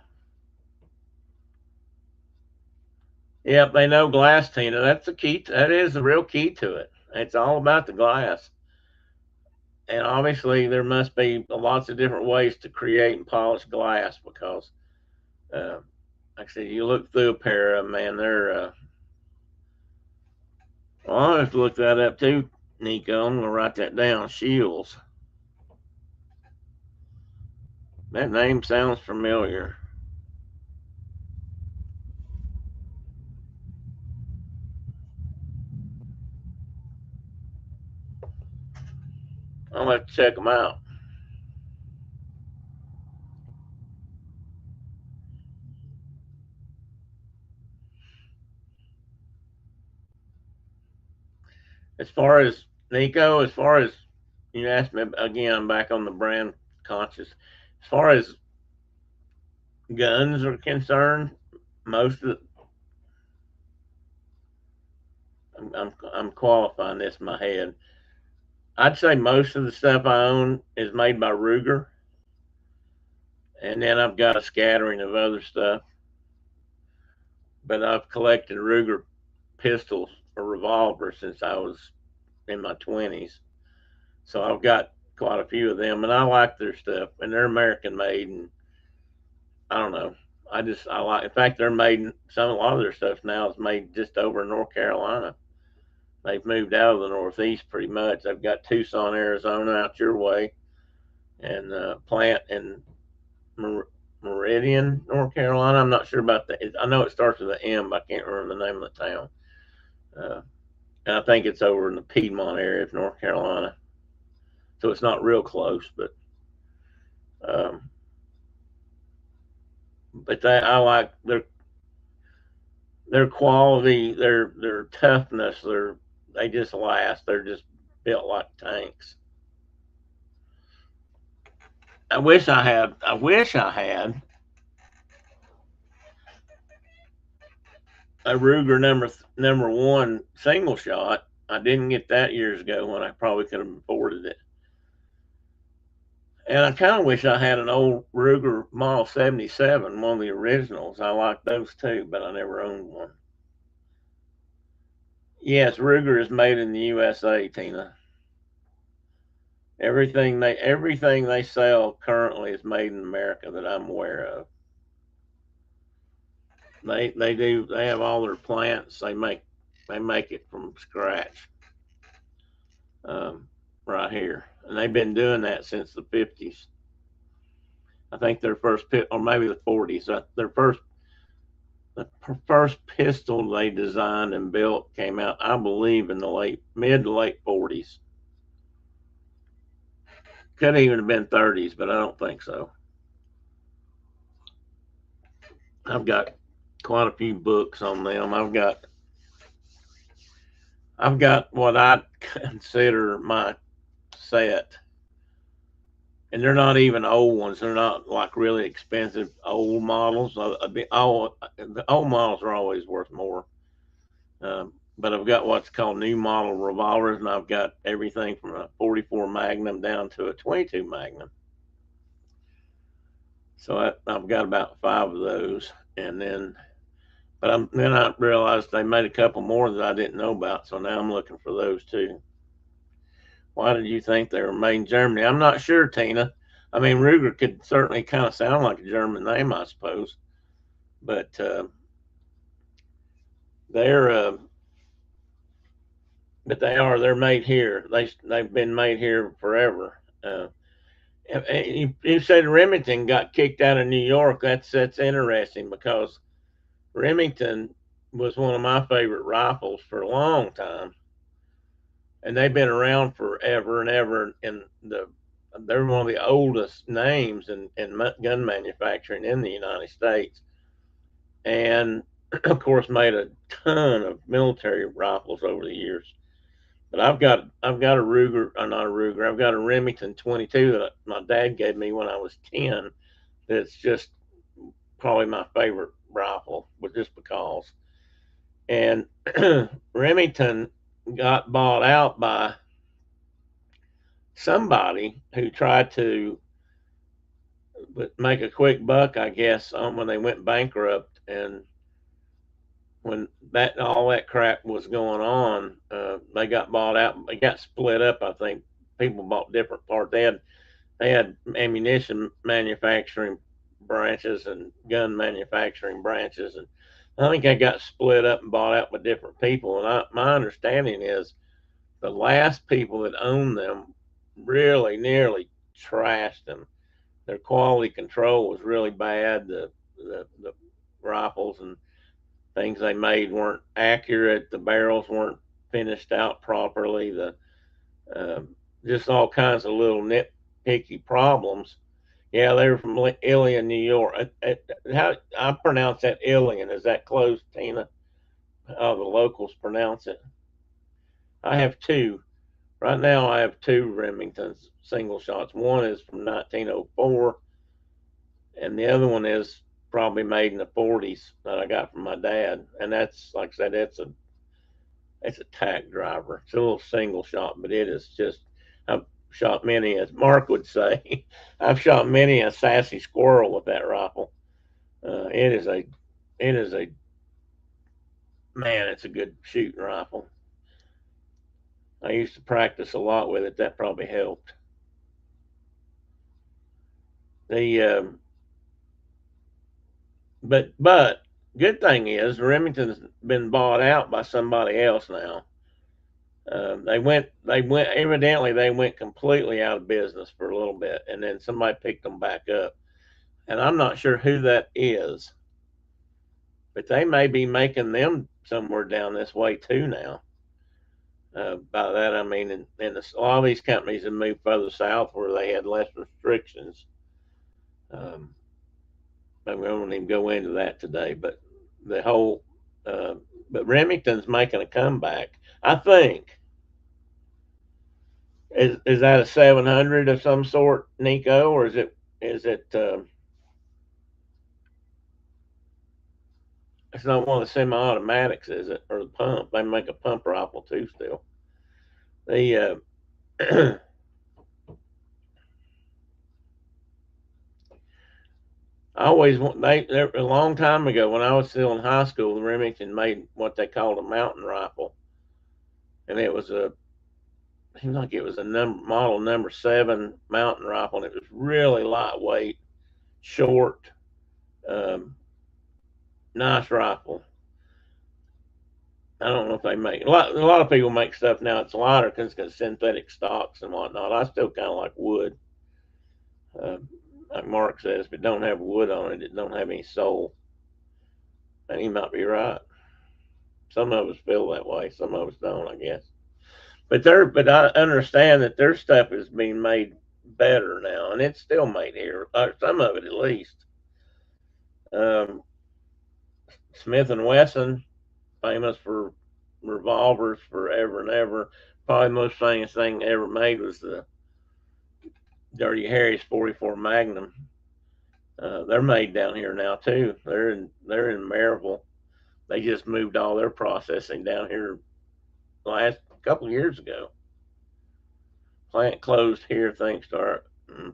Yep, they know glass, Tina. That's the key. That is the real key to it. It's all about the glass. And obviously, there must be lots of different ways to create and polish glass because, uh, like I said, you look through a pair of them, man, well, I'll have to look that up too, Nico. I'm going to write that down. Shields. That name sounds familiar. I'll have to check them out. As far as Nico, as far as you asked me again, I'm back on the brand conscious. As far as guns are concerned, most of I'm qualifying this in my head. I'd say most of the stuff I own is made by Ruger, and then I've got a scattering of other stuff. But I've collected Ruger pistols or revolvers since I was in my 20s, so I've got quite a few of them, and I like their stuff, and they're American made, and I don't know. I like. In fact, they're made. A lot of their stuff now is made just over in North Carolina. They've moved out of the Northeast pretty much. They've got Tucson, Arizona, out your way, and plant in Meridian, North Carolina. I'm not sure about that. I know it starts with an M, but I can't remember the name of the town. Uh, and I think it's over in the Piedmont area of North Carolina, so it's not real close. Um, but I like their quality, their toughness. They just last. They're just built like tanks. I wish I had a Ruger number one single shot. I didn't get that years ago when I probably could have afforded it. And I kind of wish I had an old Ruger Model 77, one of the originals. I like those too, but I never owned one. Yes, Ruger is made in the USA, Tina. Everything they sell currently is made in America that I'm aware of. They have all their plants. They make it from scratch, um, right here, and they've been doing that since the 50s. I think their first pit, or maybe the 40s. The first pistol they designed and built came out, I believe, in the mid to late 40s. Could even have been 30s, but I don't think so. I've got quite a few books on them. I've got what I consider my set, and they're not even old ones. They're not like really expensive old models. The old models are always worth more. But I've got what's called new model revolvers, and I've got everything from a 44 Magnum down to a 22 Magnum. So I've got about 5 of those, and then I realized they made a couple more that I didn't know about, so now I'm looking for those too. Why did you think they were made in Germany? I'm not sure, Tina. I mean, Ruger could certainly kind of sound like a German name, I suppose, but they're they're made here. They've been made here forever. You said Remington got kicked out of New York. That's interesting because Remington was one of my favorite rifles for a long time, and they've been around forever and ever. And they're one of the oldest names in gun manufacturing in the United States, and of course made a ton of military rifles over the years. But I've got a Ruger, or not a Ruger. I've got a Remington 22 that my dad gave me when I was 10. That's just probably my favorite rifle, but just because. And Remington got bought out by somebody who tried to make a quick buck, I guess, when they went bankrupt. And when that all that crap was going on, they got bought out. They got split up. I think people bought different parts. They had ammunition manufacturing branches and gun manufacturing branches, and I think they got split up and bought out by different people. And my understanding is the last people that owned them really nearly trashed them. Their quality control was really bad. The rifles and things they made weren't accurate. The barrels weren't finished out properly. The just all kinds of little nitpicky problems. Yeah, they were from Ilion, New York. How I pronounce that Ilion? Is that close, Tina? How the locals pronounce it? I have two. Right now, I have two Remingtons single shots. One is from 1904, and the other one is probably made in the 40s that I got from my dad. And that's, like I said, it's a tack driver. It's a little single shot, but it is just, I've shot many, as Mark would say, I've shot many a sassy squirrel with that rifle. It is a man, it's a good shooting rifle. I used to practice a lot with it. That probably helped. The but good thing is Remington's been bought out by somebody else now. Evidently they went completely out of business for a little bit, and then somebody picked them back up. And I'm not sure who that is, but they may be making them somewhere down this way too now. By that I mean, a lot of these companies have moved further south where they had less restrictions. Um, we won't even go into that today, but the whole, but Remington's making a comeback. I think. Is that a 700 of some sort, Nico, or is it? It's not one of the semi-automatics, is it, or the pump? They make a pump rifle too. Still, the I always want they a long time ago when I was still in high school, the Remington made what they called a mountain rifle, and it was a seems like it was a model number 7 mountain rifle, and it was really lightweight, short, um, nice rifle. I don't know if they make a lot of people make stuff now. It's lighter because it's synthetic stocks and whatnot. I still kind of like wood. Uh, like Mark says, if it don't have wood on it, it don't have any soul. And he might be right. Some of us feel that way. Some of us don't, I guess. But I understand that their stuff is being made better now, and it's still made here. Some of it at least. Um, Smith and Wesson, famous for revolvers forever and ever. Probably the most famous thing ever made was the Dirty Harry's 44 Magnum. They're made down here now too. They're in Maryville. They just moved all their processing down here the last couple of years ago. Plant closed here thanks to our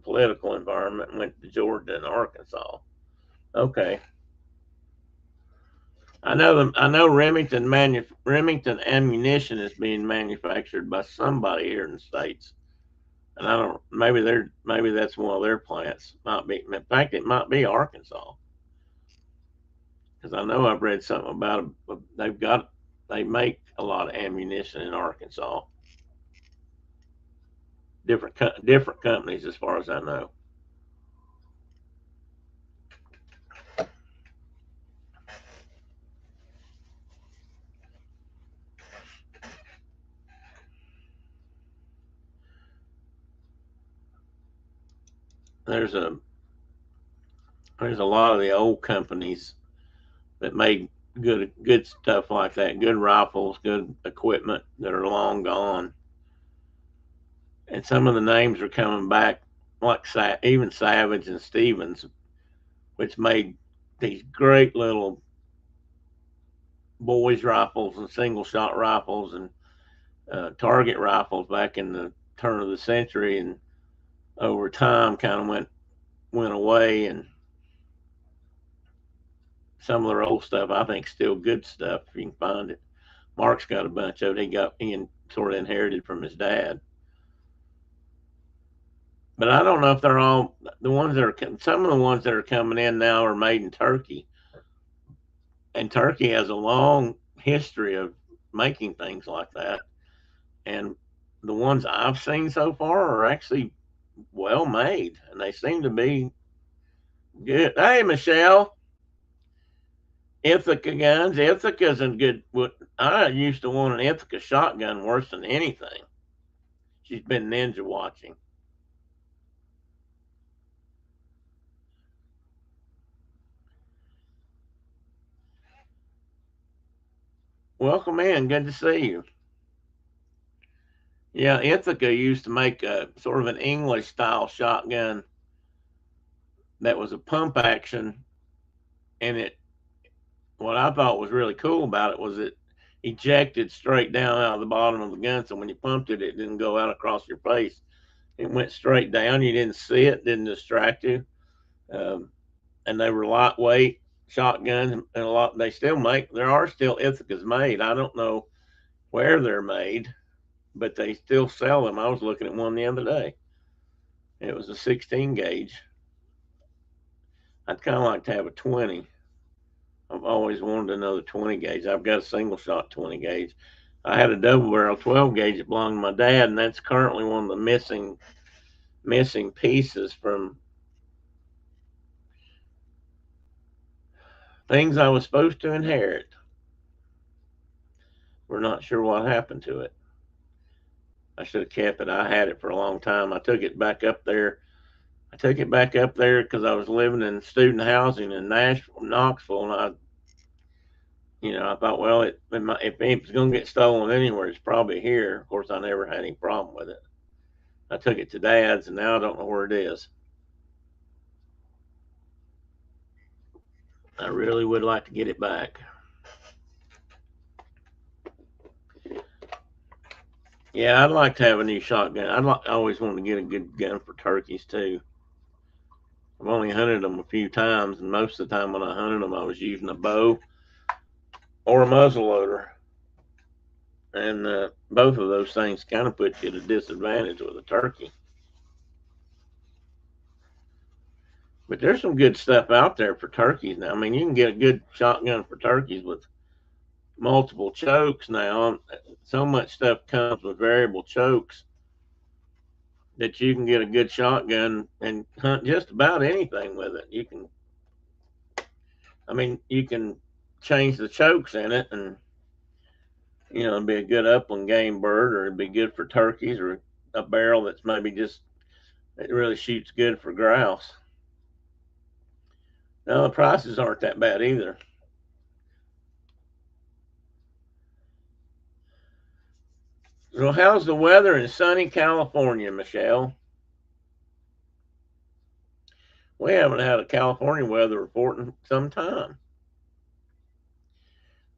political environment and went to Georgia and Arkansas. Okay. I know Remington ammunition is being manufactured by somebody here in the States. And I don't maybe that's one of their plants. Might be, in fact, it might be Arkansas. Because I know I've read something about they make a lot of ammunition in Arkansas. Different companies, as far as I know. There's a lot of the old companies that made good stuff like that, good rifles, good equipment that are long gone, and some of the names are coming back, like even Savage and Stevens, which made these great little boys rifles and single shot rifles and target rifles back in the turn of the century, and over time kind of went away. And some of their old stuff I think still good stuff if you can find it. Mark's got a bunch of it. He sort of inherited from his dad. But I don't know if they're all the ones that are. Some of the ones that are coming in now are made in Turkey, and Turkey has a long history of making things like that. And the ones I've seen so far are actually well made, and they seem to be good. Hey, Michelle, Ithaca guns. Ithaca's a good. I used to want an Ithaca shotgun worse than anything. She's been ninja watching. Welcome in. Good to see you. Yeah, Ithaca used to make a sort of an English style shotgun that was a pump action, and what I thought was really cool about it was it ejected straight down out of the bottom of the gun, so when you pumped it, it didn't go out across your face. It went straight down. You didn't see it, didn't distract you, and they were lightweight shotguns, and a lot they still make. There are still Ithacas made. I don't know where they're made, but they still sell them. I was looking at one the other day. It was a 16 gauge. I'd kind of like to have a 20. I've always wanted another 20 gauge. I've got a single shot 20 gauge. I had a double barrel 12 gauge that belonged to my dad, and that's currently one of the missing pieces from things I was supposed to inherit. We're not sure what happened to it. I should have kept it. I had it for a long time. I took it back up there. Because I was living in student housing in Knoxville, and I thought, well, if it's going to get stolen anywhere, it's probably here. Of course, I never had any problem with it. I took it to Dad's, and now I don't know where it is. I really would like to get it back. Yeah, I'd like to have a new shotgun. I always wanted to get a good gun for turkeys too. I've only hunted them a few times, and most of the time when I hunted them, I was using a bow or a muzzle loader. And both of those things kind of put you at a disadvantage with a turkey. But there's some good stuff out there for turkeys now. I mean, you can get a good shotgun for turkeys with multiple chokes now. So much stuff comes with variable chokes that you can get a good shotgun and hunt just about anything with it. You can change the chokes in it, and it'd be a good upland game bird, or it'd be good for turkeys, or a barrel that's maybe just it really shoots good for grouse. Now the prices aren't that bad either. So how's the weather in sunny California, Michelle? We haven't had a California weather report in some time.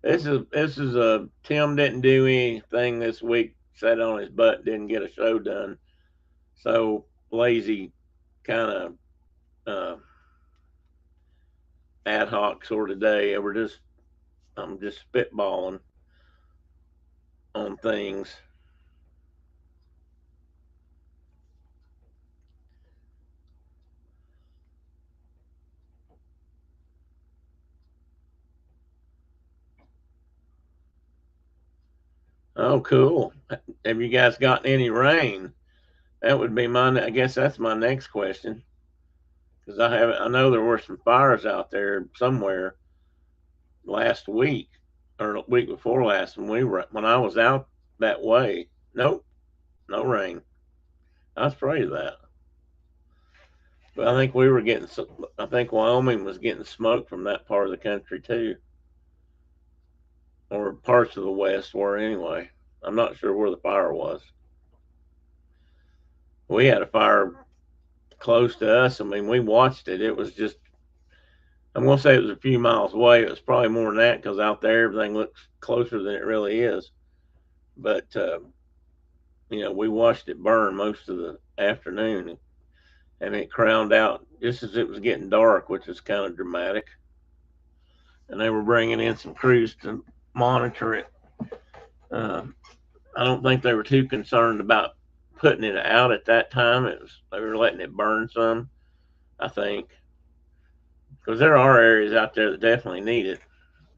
This is a Tim didn't do anything this week. Sat on his butt, didn't get a show done. So lazy, kind of ad hoc sort of day. I'm just spitballing on things. Oh, cool. Have you guys gotten any rain? That would be I guess that's my next question. Because I know there were some fires out there somewhere last week or the week before last when I was out that way. Nope, no rain. I was afraid of that. But I think I think Wyoming was getting smoke from that part of the country too, or parts of the West were anyway. I'm not sure where the fire was. We had a fire close to us. I mean, we watched it. It was just, I'm going to say it was a few miles away. It was probably more than that because out there everything looks closer than it really is. But, we watched it burn most of the afternoon, and it crowned out just as it was getting dark, which is kind of dramatic. And they were bringing in some crews to monitor it. I don't think they were too concerned about putting it out at that time. They were letting it burn some, I think, because there are areas out there that definitely need it.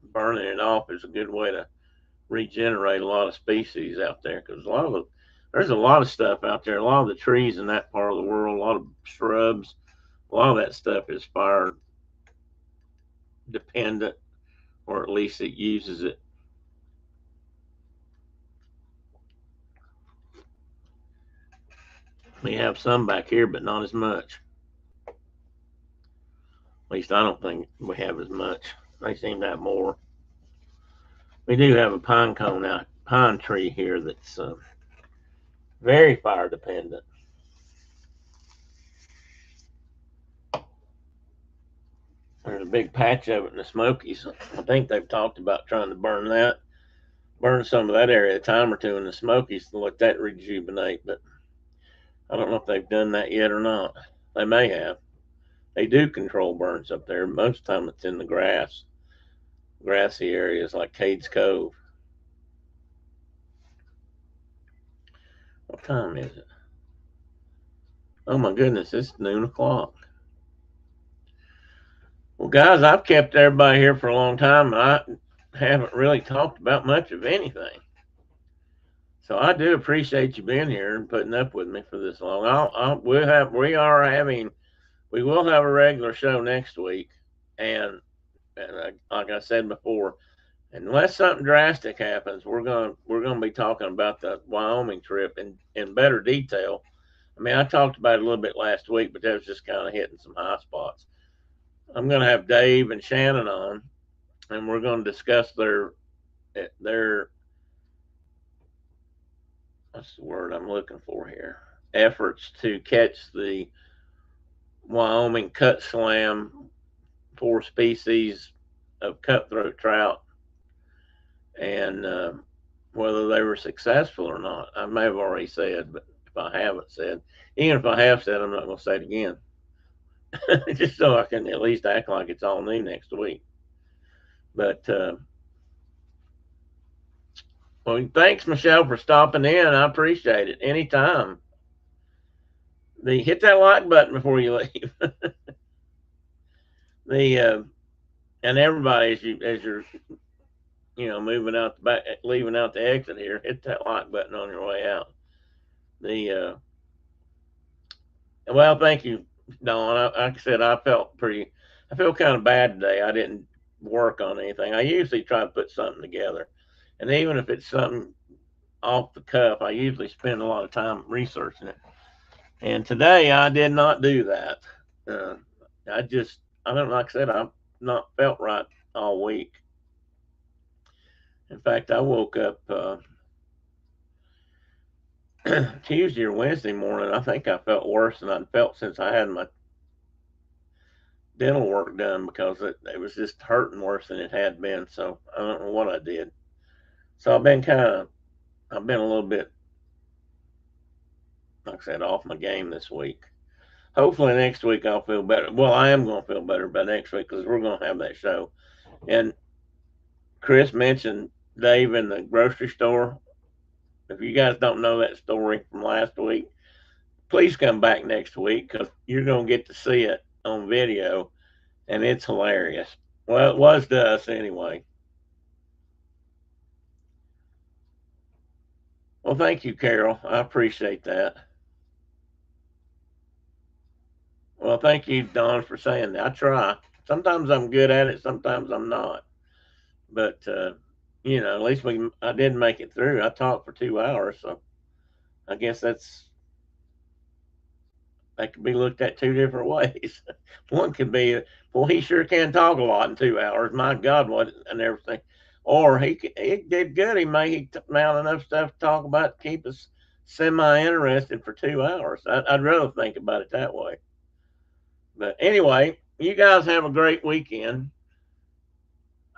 Burning it off is a good way to regenerate a lot of species out there because there's a lot of stuff out there. A lot of the trees in that part of the world, a lot of shrubs, a lot of that stuff is fire dependent, or at least it uses it. We have some back here, but not as much. At least I don't think we have as much. They seem to have more. We do have a pine tree here that's very fire dependent. There's a big patch of it in the Smokies. I think they've talked about trying to burn some of that area a time or two in the Smokies to let that rejuvenate, but I don't know if they've done that yet or not. They may have. They do control burns up there. Most of the time it's in the grassy areas like Cades Cove. What time is it? Oh my goodness, it's noon o'clock. Well, guys, I've kept everybody here for a long time, and I haven't really talked about much of anything. So I do appreciate you being here and putting up with me for this long. We will have a regular show next week, and like I said before, unless something drastic happens, we're gonna be talking about the Wyoming trip in better detail. I mean, I talked about it a little bit last week, but that was just kind of hitting some high spots. I'm going to have Dave and Shannon on, and we're going to discuss their what's the word I'm looking for here? Efforts to catch the Wyoming cut slam 4 species of cutthroat trout, and whether they were successful or not. I may have already said, but if I haven't said, even if I have said, I'm not going to say it again. Just so I can at least act like it's all new next week. But well, thanks, Michelle, for stopping in. I appreciate it. Anytime. Hit that like button before you leave. And everybody, as you're moving out the back, leaving out the exit here, hit that like button on your way out. Well, thank you, Dawn. Like I said, I feel kind of bad today. I didn't work on anything. I usually try to put something together, and even if it's something off the cuff, I usually spend a lot of time researching it. And today I did not do that. I don't, like I said, I've not felt right all week. In fact, I woke up Tuesday or Wednesday morning, I think I felt worse than I'd felt since I had my dental work done, because it was just hurting worse than it had been. So I don't know what I did. So I've been a little bit, like I said, off my game this week. Hopefully next week I'll feel better. Well, I am going to feel better by next week, because we're going to have that show. And Chris mentioned Dave in the grocery store. If you guys don't know that story from last week, please come back next week, because you're going to get to see it on video, and it's hilarious. Well, it was to us anyway. Well, thank you, Carol. I appreciate that. Well, thank you, Don, for saying that. I try. Sometimes I'm good at it, sometimes I'm not. But at least I did make it through. I talked for 2 hours, so I guess that could be looked at two different ways. One could be, well, he sure can talk a lot in 2 hours. My God, what and everything. Or he did good. He found enough stuff to talk about to keep us semi interested for 2 hours. I'd rather think about it that way. But anyway, you guys have a great weekend.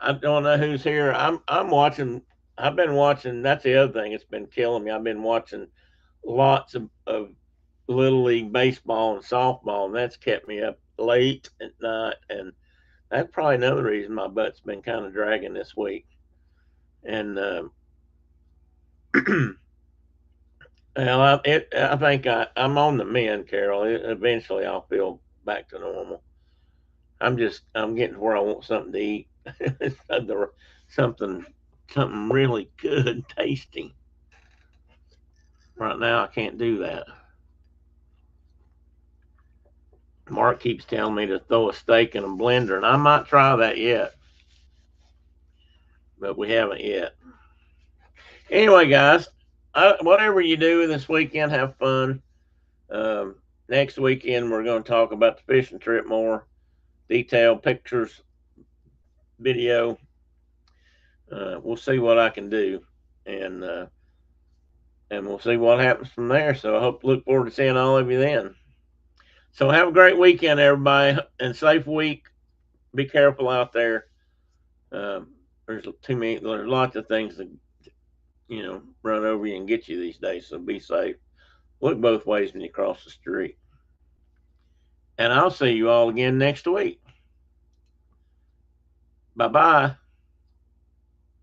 I don't know who's here. I'm watching. I've been watching. That's the other thing. It's been killing me. I've been watching lots of little league baseball and softball, and that's kept me up late at night. And that's probably another reason my butt's been kind of dragging this week. And well, I think I'm on the mend, Carol. Eventually, I'll feel back to normal. I'm getting to where I want something to eat, something something really good, tasty. Right now, I can't do that. Mark keeps telling me to throw a steak in a blender, and I might try that yet, but we haven't yet. Anyway, guys, whatever you do this weekend, have fun. Next weekend, we're going to talk about the fishing trip more, detailed pictures, video. We'll see what I can do, and we'll see what happens from there. So look forward to seeing all of you then. So have a great weekend, everybody, and safe week. Be careful out there. There's too many. There's lots of things that run over you and get you these days. So be safe. Look both ways when you cross the street. And I'll see you all again next week. Bye bye.